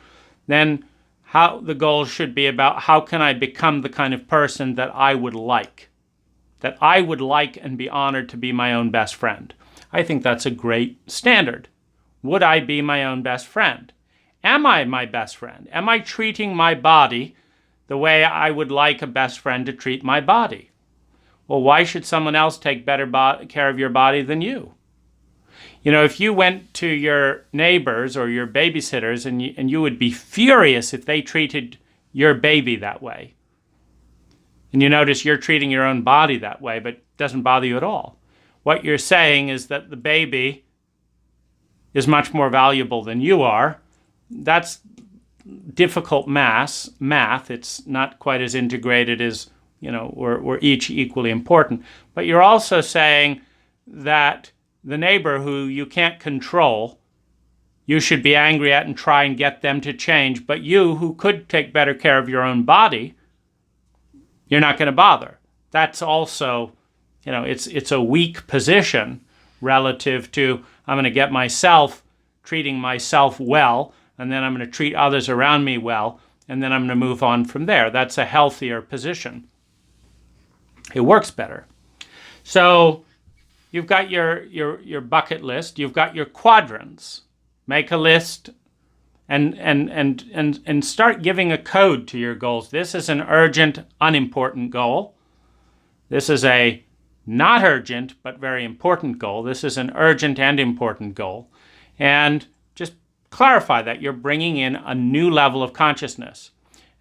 [SPEAKER 1] then how the goal should be about how can I become the kind of person that I would like and be honored to be my own best friend. I think that's a great standard. Would I be my own best friend? Am I my best friend? Am I treating my body the way I would like a best friend to treat my body? Well, why should someone else take better care of your body than you? If you went to your neighbors or your babysitters and you would be furious if they treated your baby that way, and you notice you're treating your own body that way, but it doesn't bother you at all. What you're saying is that the baby is much more valuable than you are. That's difficult math. It's not quite as integrated as, we're each equally important. But you're also saying that the neighbor who you can't control, you should be angry at and try and get them to change. But you, who could take better care of your own body, you're not going to bother. That's also, it's a weak position relative to I'm going to get myself treating myself well, and then I'm going to treat others around me well, and then I'm going to move on from there. That's a healthier position. It works better. So you've got your bucket list. You've got your quadrants. Make a list and start giving a code to your goals. This is an urgent, unimportant goal. This is a not urgent, but very important goal. This is an urgent and important goal. And just clarify that you're bringing in a new level of consciousness.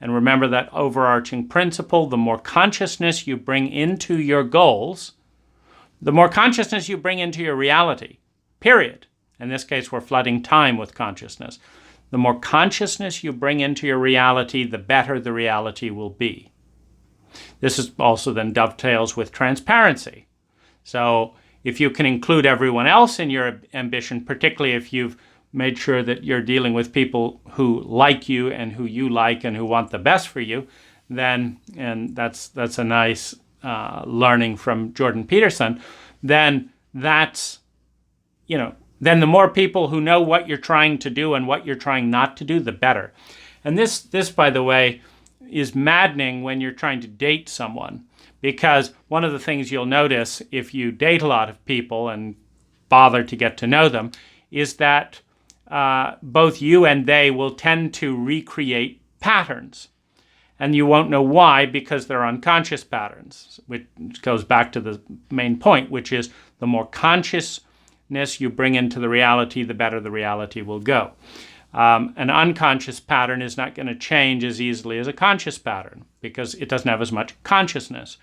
[SPEAKER 1] And remember that overarching principle: the more consciousness you bring into your goals, the more consciousness you bring into your reality, period. In this case, we're flooding time with consciousness. The more consciousness you bring into your reality, the better the reality will be. This is also then dovetails with transparency. So if you can include everyone else in your ambition, particularly if you've made sure that you're dealing with people who like you and who you like and who want the best for you, then, and that's a nice learning from Jordan Peterson, then that's, then the more people who know what you're trying to do and what you're trying not to do, the better. And this, by the way, is maddening when you're trying to date someone, because one of the things you'll notice if you date a lot of people and bother to get to know them is that both you and they will tend to recreate patterns. And you won't know why, because they're unconscious patterns, which goes back to the main point, which is the more consciousness you bring into the reality, the better the reality will go. An unconscious pattern is not going to change as easily as a conscious pattern because it doesn't have as much consciousness.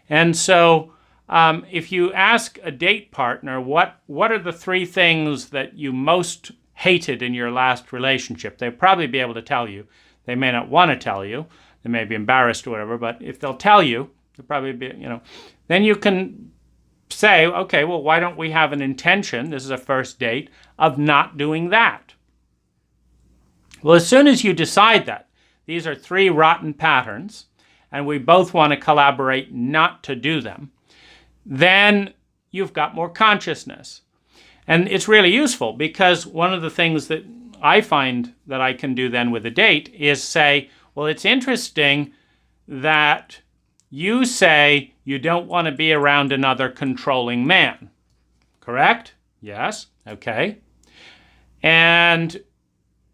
[SPEAKER 1] And so if you ask a date partner, what are the 3 things that you most hated in your last relationship, they'll probably be able to tell you. They may not want to tell you. They may be embarrassed or whatever, but if they'll tell you, they'll probably be, then you can say, okay, well, why don't we have an intention, this is a first date, of not doing that? Well, as soon as you decide that these are 3 rotten patterns, and we both want to collaborate not to do them, then you've got more consciousness. And it's really useful because one of the things that I find that I can do then with a date is say, well, it's interesting that you say you don't want to be around another controlling man. Correct? Yes. Okay. And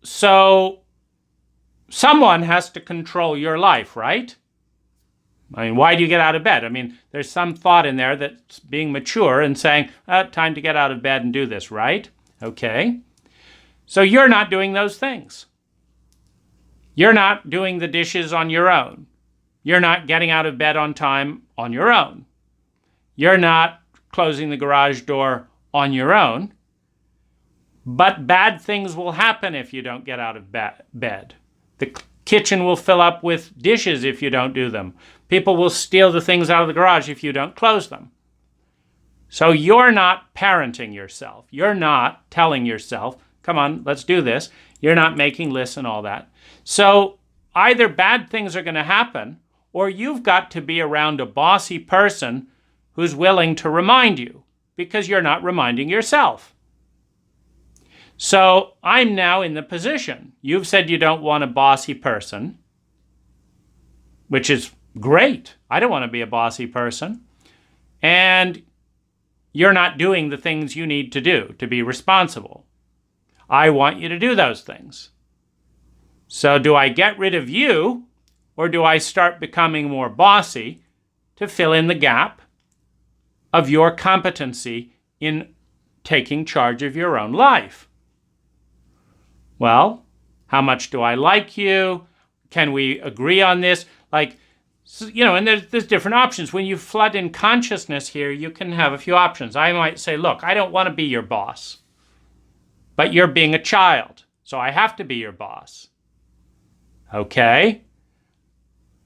[SPEAKER 1] so someone has to control your life, right? I mean, why do you get out of bed? I mean, there's some thought in there that's being mature and saying, time to get out of bed and do this, right? Okay. So you're not doing those things. You're not doing the dishes on your own. You're not getting out of bed on time on your own. You're not closing the garage door on your own. But bad things will happen if you don't get out of bed. The kitchen will fill up with dishes if you don't do them. People will steal the things out of the garage if you don't close them. So you're not parenting yourself. You're not telling yourself, come on, let's do this. You're not making lists and all that. So either bad things are going to happen, or you've got to be around a bossy person who's willing to remind you, because you're not reminding yourself. So I'm now in the position. You've said you don't want a bossy person, which is great. I don't want to be a bossy person. And you're not doing the things you need to do to be responsible. I want you to do those things. So do I get rid of you, or do I start becoming more bossy to fill in the gap of your competency in taking charge of your own life? Well, how much do I like you? Can we agree on this? And there's different options. When you flood in consciousness here, you can have a few options. I might say, look, I don't want to be your boss, but you're being a child, so I have to be your boss. Okay?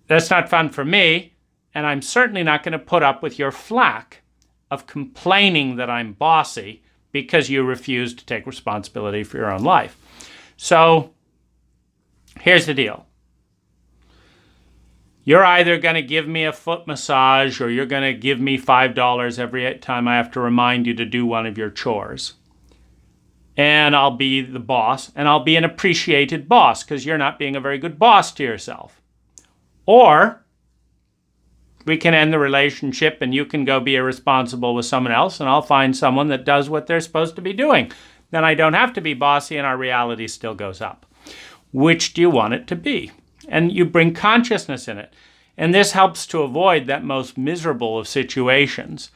[SPEAKER 1] That's not fun for me, and I'm certainly not going to put up with your flack of complaining that I'm bossy because you refuse to take responsibility for your own life. So here's the deal. You're either going to give me a foot massage or you're going to give me $5 every time I have to remind you to do one of your chores. And I'll be the boss, and I'll be an appreciated boss because you're not being a very good boss to yourself. Or we can end the relationship and you can go be irresponsible with someone else, and I'll find someone that does what they're supposed to be doing. Then I don't have to be bossy and our reality still goes up. Which do you want it to be? And you bring consciousness in it. And this helps to avoid that most miserable of situations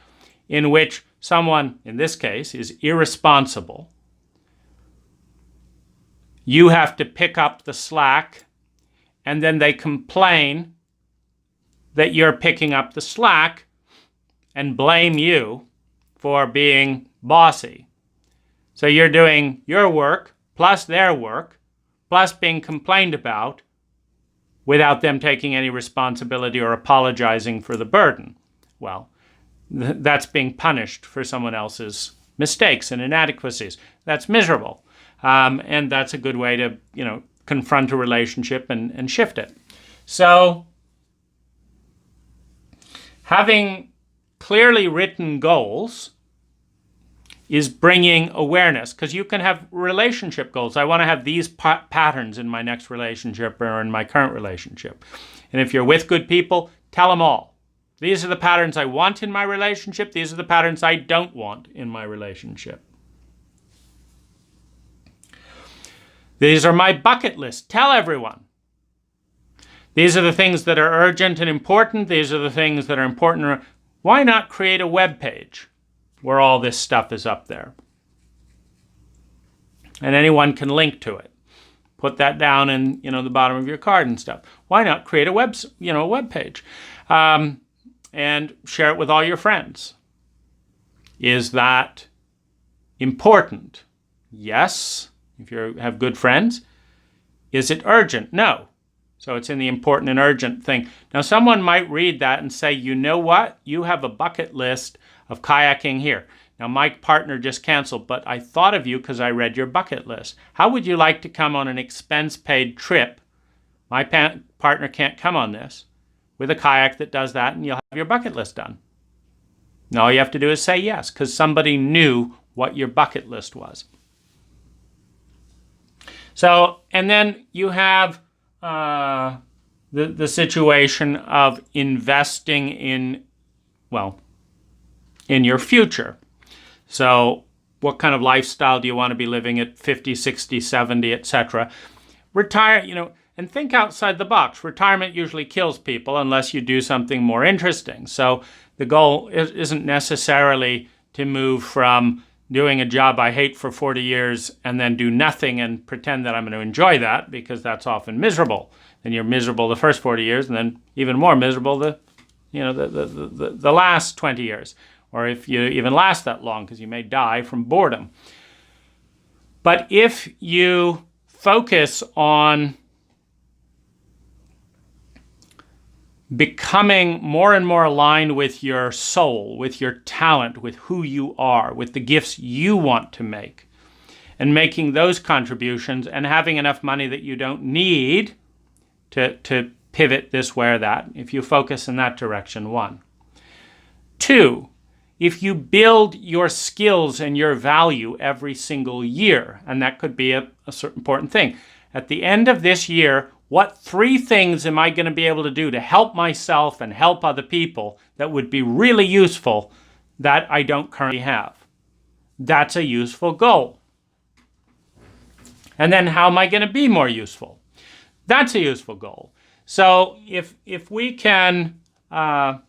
[SPEAKER 1] in which someone, in this case, is irresponsible. You have to pick up the slack, and then they complain that you're picking up the slack and blame you for being bossy. So you're doing your work plus their work plus being complained about without them taking any responsibility or apologizing for the burden. Well, that's being punished for someone else's mistakes and inadequacies. That's miserable. And that's a good way to, confront a relationship and shift it. So having clearly written goals is bringing awareness, because you can have relationship goals. I want to have these patterns in my next relationship or in my current relationship. And if you're with good people, tell them all. These are the patterns I want in my relationship. These are the patterns I don't want in my relationship. These are my bucket list. Tell everyone. These are the things that are urgent and important. These are the things that are important. Why not create a web page where all this stuff is up there? And anyone can link to it. Put that down in, the bottom of your card and stuff. Why not create a web page? And share it with all your friends. Is that important? Yes, if you have good friends. Is it urgent? No. So it's in the important and urgent thing. Now, someone might read that and say, you know what? You have a bucket list of kayaking here. Now, my partner just canceled, but I thought of you because I read your bucket list. How would you like to come on an expense-paid trip? My partner can't come on this. With a kayak that does that, and you'll have your bucket list done. And all you have to do is say yes, because somebody knew what your bucket list was. So, and then you have the situation of investing in your future. So, what kind of lifestyle do you want to be living at 50, 60, 70, etc.? Retire, and think outside the box. Retirement usually kills people unless you do something more interesting. So the goal isn't necessarily to move from doing a job I hate for 40 years and then do nothing and pretend that I'm going to enjoy that, because that's often miserable. Then you're miserable the first 40 years and then even more miserable the last 20 years. Or if you even last that long, because you may die from boredom. But if you focus on becoming more and more aligned with your soul, with your talent, with who you are, with the gifts you want to make, and making those contributions and having enough money that you don't need to pivot this way or that, if you focus in that direction, 1. 2, if you build your skills and your value every single year, and that could be a certain important thing. At the end of this year, what 3 things am I going to be able to do to help myself and help other people that would be really useful that I don't currently have? That's a useful goal. And then how am I going to be more useful? That's a useful goal. So if we can, so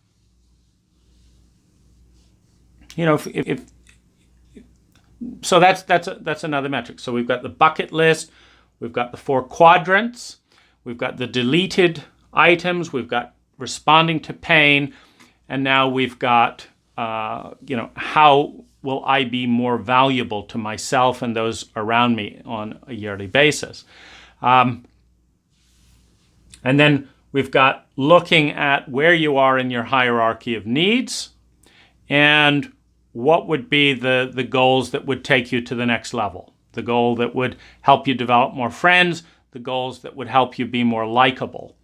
[SPEAKER 1] that's another metric. So we've got the bucket list, we've got the 4 quadrants. We've got the deleted items, we've got responding to pain, and now we've got, how will I be more valuable to myself and those around me on a yearly basis? And then we've got looking at where you are in your hierarchy of needs and what would be the goals that would take you to the next level, the goal that would help you develop more friends, the goals that would help you be more likable,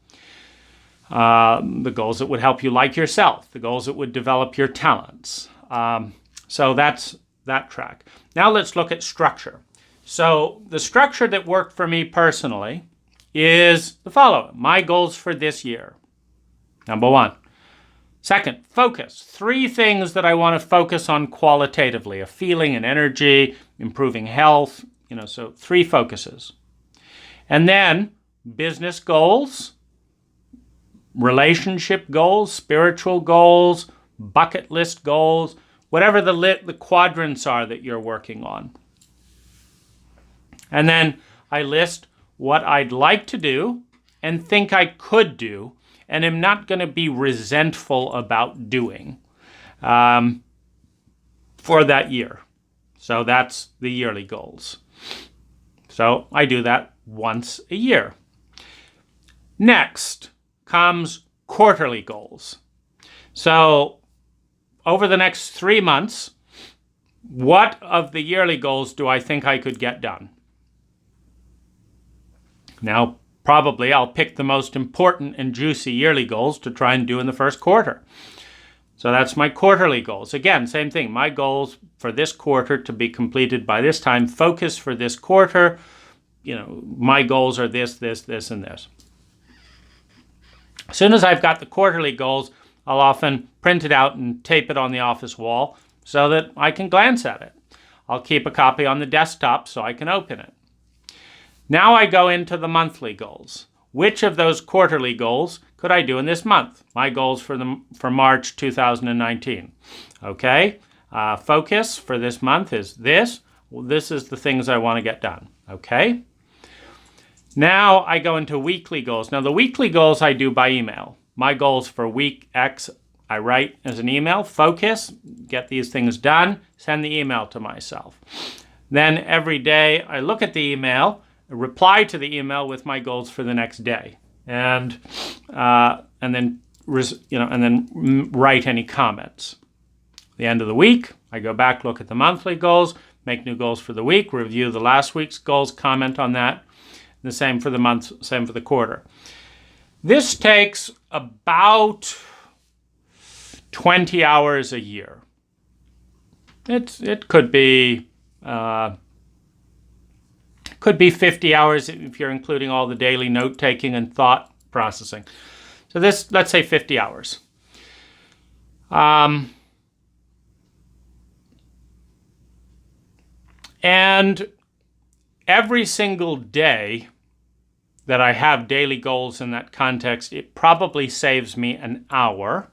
[SPEAKER 1] the goals that would help you like yourself, the goals that would develop your talents. So that's that track. Now let's look at structure. So the structure that worked for me personally is the following. My goals for this year. Number 1. Second, focus. 3 things that I want to focus on qualitatively: a feeling, an energy, improving health, so 3 focuses. And then business goals, relationship goals, spiritual goals, bucket list goals, whatever the quadrants are that you're working on. And then I list what I'd like to do and think I could do and am not going to be resentful about doing for that year. So that's the yearly goals. So I do that once a year. Next comes quarterly goals. So over the next 3 months, what of the yearly goals do I think I could get done? Now, probably I'll pick the most important and juicy yearly goals to try and do in the first quarter. So that's my quarterly goals. Again, same thing. My goals for this quarter to be completed by this time. Focus for this quarter. My goals are this, this, this, and this. As soon as I've got the quarterly goals, I'll often print it out and tape it on the office wall so that I can glance at it. I'll keep a copy on the desktop so I can open it. Now I go into the monthly goals. Which of those quarterly goals could I do in this month? My goals for March 2019. Okay, focus for this month is this. Well, this is the things I want to get done. Okay. Now I go into weekly goals. Now the weekly goals I do by email. My goals for week X, I write as an email. Focus, get these things done, send the email to myself. Then every day I look at the email, reply to the email with my goals for the next day, and then write any comments. At the end of the week, I go back, look at the monthly goals, make new goals for the week, review the last week's goals, comment on that. The same for the month, same for the quarter. This takes about 20 hours a year. It could be 50 hours if you're including all the daily note taking and thought processing. So this, let's say 50 hours. And every single day that I have daily goals in that context, it probably saves me an hour.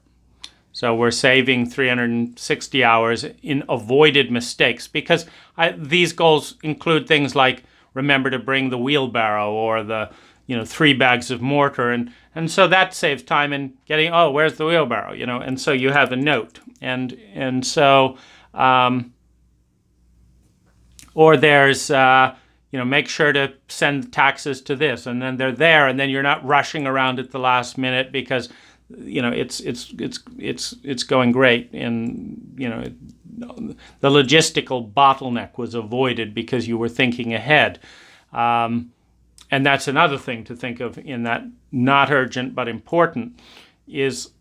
[SPEAKER 1] So we're saving 360 hours in avoided mistakes, because these goals include things like remember to bring the wheelbarrow or the 3 bags of mortar, and so that saves time in getting, where's the wheelbarrow, and so you have a note, and so or there's make sure to send taxes to this, and then they're there, and then you're not rushing around at the last minute because it's going great, and the logistical bottleneck was avoided because you were thinking ahead. And that's another thing to think of in that not urgent but important is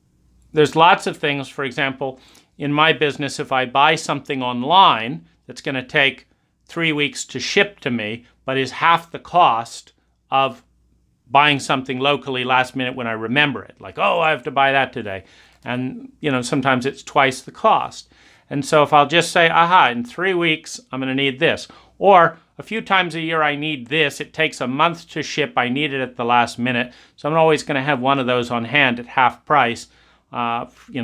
[SPEAKER 1] there's lots of things. For example, in my business, if I buy something online that's going to take 3 weeks to ship to me, but is half the cost of buying something locally last minute when I remember it, like, I have to buy that today. And, sometimes it's twice the cost. And so if I'll just say, in 3 weeks, I'm going to need this. Or a few times a year, I need this. It takes a month to ship. I need it at the last minute. So I'm always going to have one of those on hand at half price,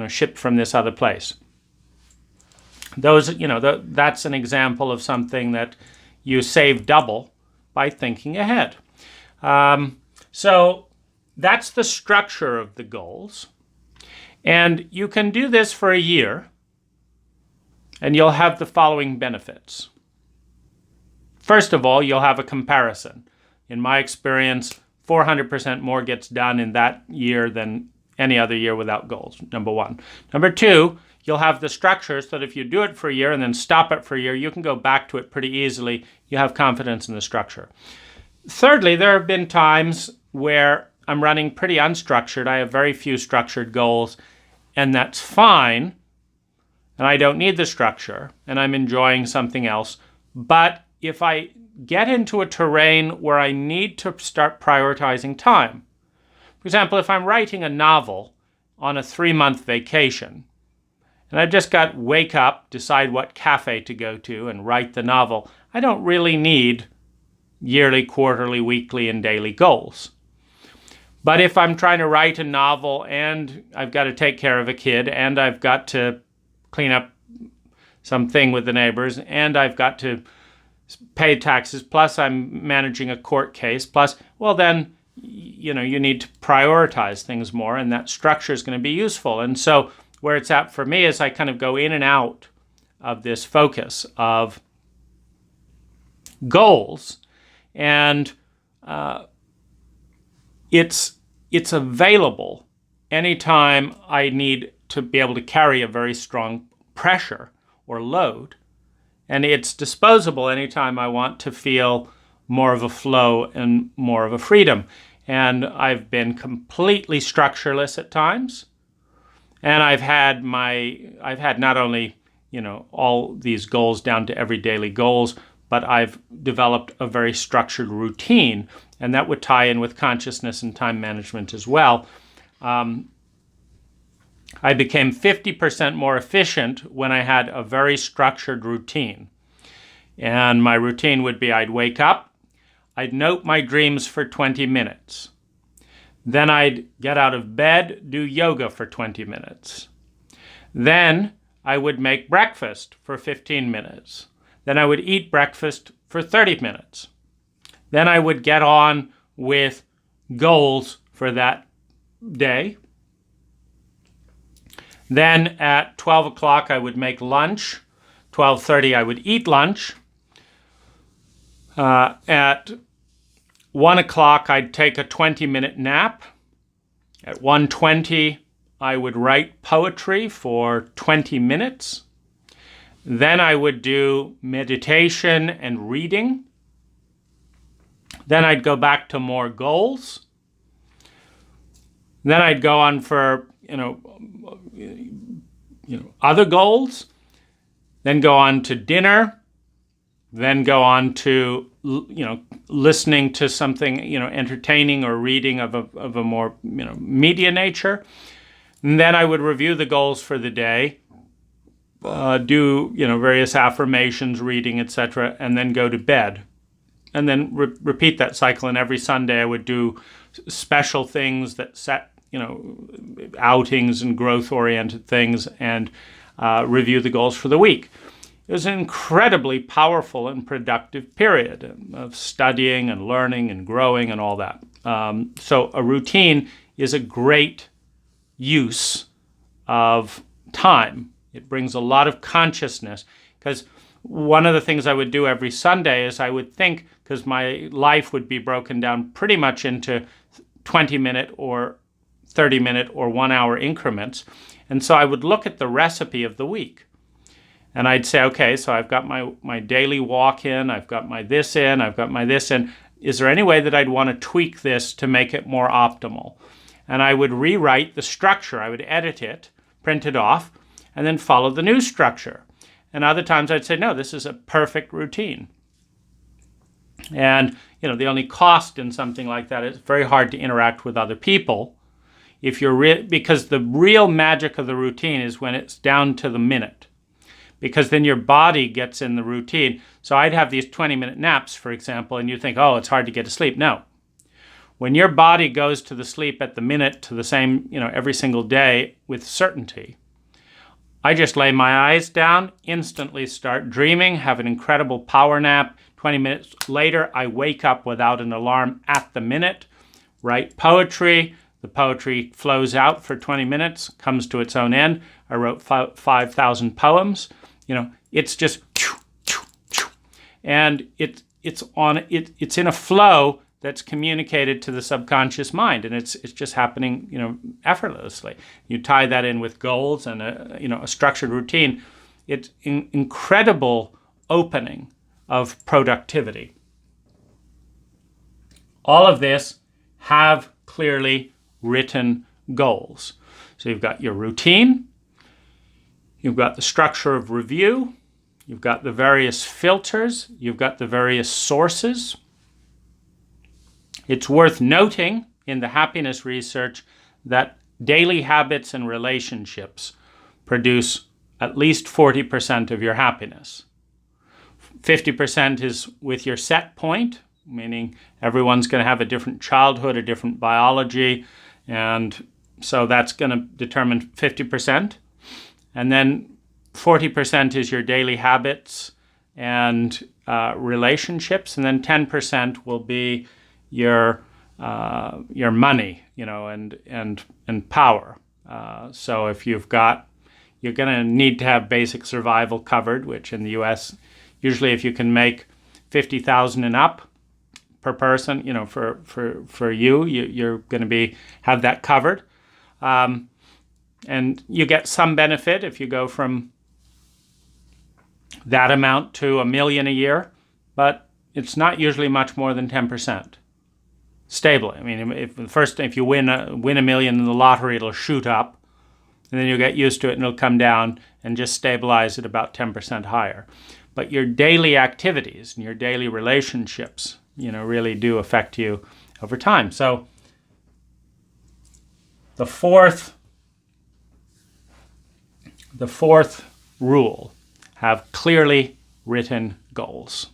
[SPEAKER 1] shipped from this other place. Those, that's an example of something that you save double by thinking ahead. So that's the structure of the goals. And you can do this for a year, and you'll have the following benefits. First of all, you'll have a comparison. In my experience, 400% more gets done in that year than any other year without goals, number one. Number two, you'll have the structure so that if you do it for a year and then stop it for a year, you can go back to it pretty easily. You have confidence in the structure. Thirdly, there have been times where I'm running pretty unstructured. I have very few structured goals, and that's fine. And I don't need the structure, and I'm enjoying something else. But if I get into a terrain where I need to start prioritizing time, for example, if I'm writing a novel on a 3-month vacation, and I've just got wake up, decide what cafe to go to, and write the novel, I don't really need yearly, quarterly, weekly, and daily goals. But if I'm trying to write a novel and I've got to take care of a kid, and I've got to clean up something with the neighbors, and I've got to pay taxes, plus I'm managing a court case, plus, well then, you need to prioritize things more, and that structure is going to be useful. And so where it's at for me is I kind of go in and out of this focus of goals, and it's available anytime I need to be able to carry a very strong pressure or load, and it's disposable anytime I want to feel more of a flow and more of a freedom. And I've been completely structureless at times, and I've had not only all these goals down to every daily goals, but I've developed a very structured routine, and that would tie in with consciousness and time management as well. I became 50% more efficient when I had a very structured routine. And my routine would be I'd wake up, I'd note my dreams for 20 minutes. Then I'd get out of bed, do yoga for 20 minutes. Then I would make breakfast for 15 minutes. Then I would eat breakfast for 30 minutes. Then I would get on with goals for that day. Then at 12 o'clock I would make lunch. 12:30 I would eat lunch. At 1 o'clock I'd take a 20-minute nap. At 1:20 I would write poetry for 20 minutes. Then I would do meditation and reading. Then I'd go back to more goals. Then I'd go on for other goals. Then go on to dinner. Then go on to listening to something entertaining or reading of a more media nature. And then I would review the goals for the day. Do various affirmations, reading, etc., and then go to bed, and then repeat that cycle. And every Sunday I would do special things that set outings and growth-oriented things, and review the goals for the week. It was an incredibly powerful and productive period of studying and learning and growing and all that. So a routine is a great use of time. It brings a lot of consciousness, because one of the things I would do every Sunday is I would think, because my life would be broken down pretty much into 20-minute or 30-minute or 1-hour increments. And so I would look at the recipe of the week. And I'd say, okay, so I've got my daily walk in, I've got my this in, I've got my this in. Is there any way that I'd want to tweak this to make it more optimal? And I would rewrite the structure. I would edit it, print it off, and then follow the new structure. And other times I'd say, no, this is a perfect routine. And, the only cost in something like that is it's very hard to interact with other people. Because the real magic of the routine is when it's down to the minute. Because then your body gets in the routine. So I'd have these 20-minute naps, for example, and you think, oh, it's hard to get to sleep. No. When your body goes to the sleep at the minute to the same, every single day with certainty, I just lay my eyes down, instantly start dreaming, have an incredible power nap. 20 minutes later, I wake up without an alarm at the minute, write poetry. The poetry flows out for 20 minutes, comes to its own end. I wrote 5,000 poems. It's just, and it's in a flow that's communicated to the subconscious mind, and it's just happening, effortlessly. You tie that in with goals and a structured routine. It's incredible opening of productivity. All of this have clearly written goals. So you've got your routine, you've got the structure of review, you've got the various filters, you've got the various sources. It's worth noting in the happiness research that daily habits and relationships produce at least 40% of your happiness. 50% is with your set point, meaning everyone's going to have a different childhood, a different biology, and so that's going to determine 50%. And then 40% is your daily habits and relationships, and then 10% will be your money, and power. So if you're going to need to have basic survival covered, which in the U.S. usually if you can make $50,000 and up per person, for you're going to have that covered. And you get some benefit if you go from that amount to $1 million a year, but it's not usually much more than 10%. Stable. I mean, if you win $1 million in the lottery, it'll shoot up, and then you'll get used to it and it'll come down and just stabilize at about 10% higher. But your daily activities and your daily relationships, really do affect you over time. So the fourth rule: have clearly written goals.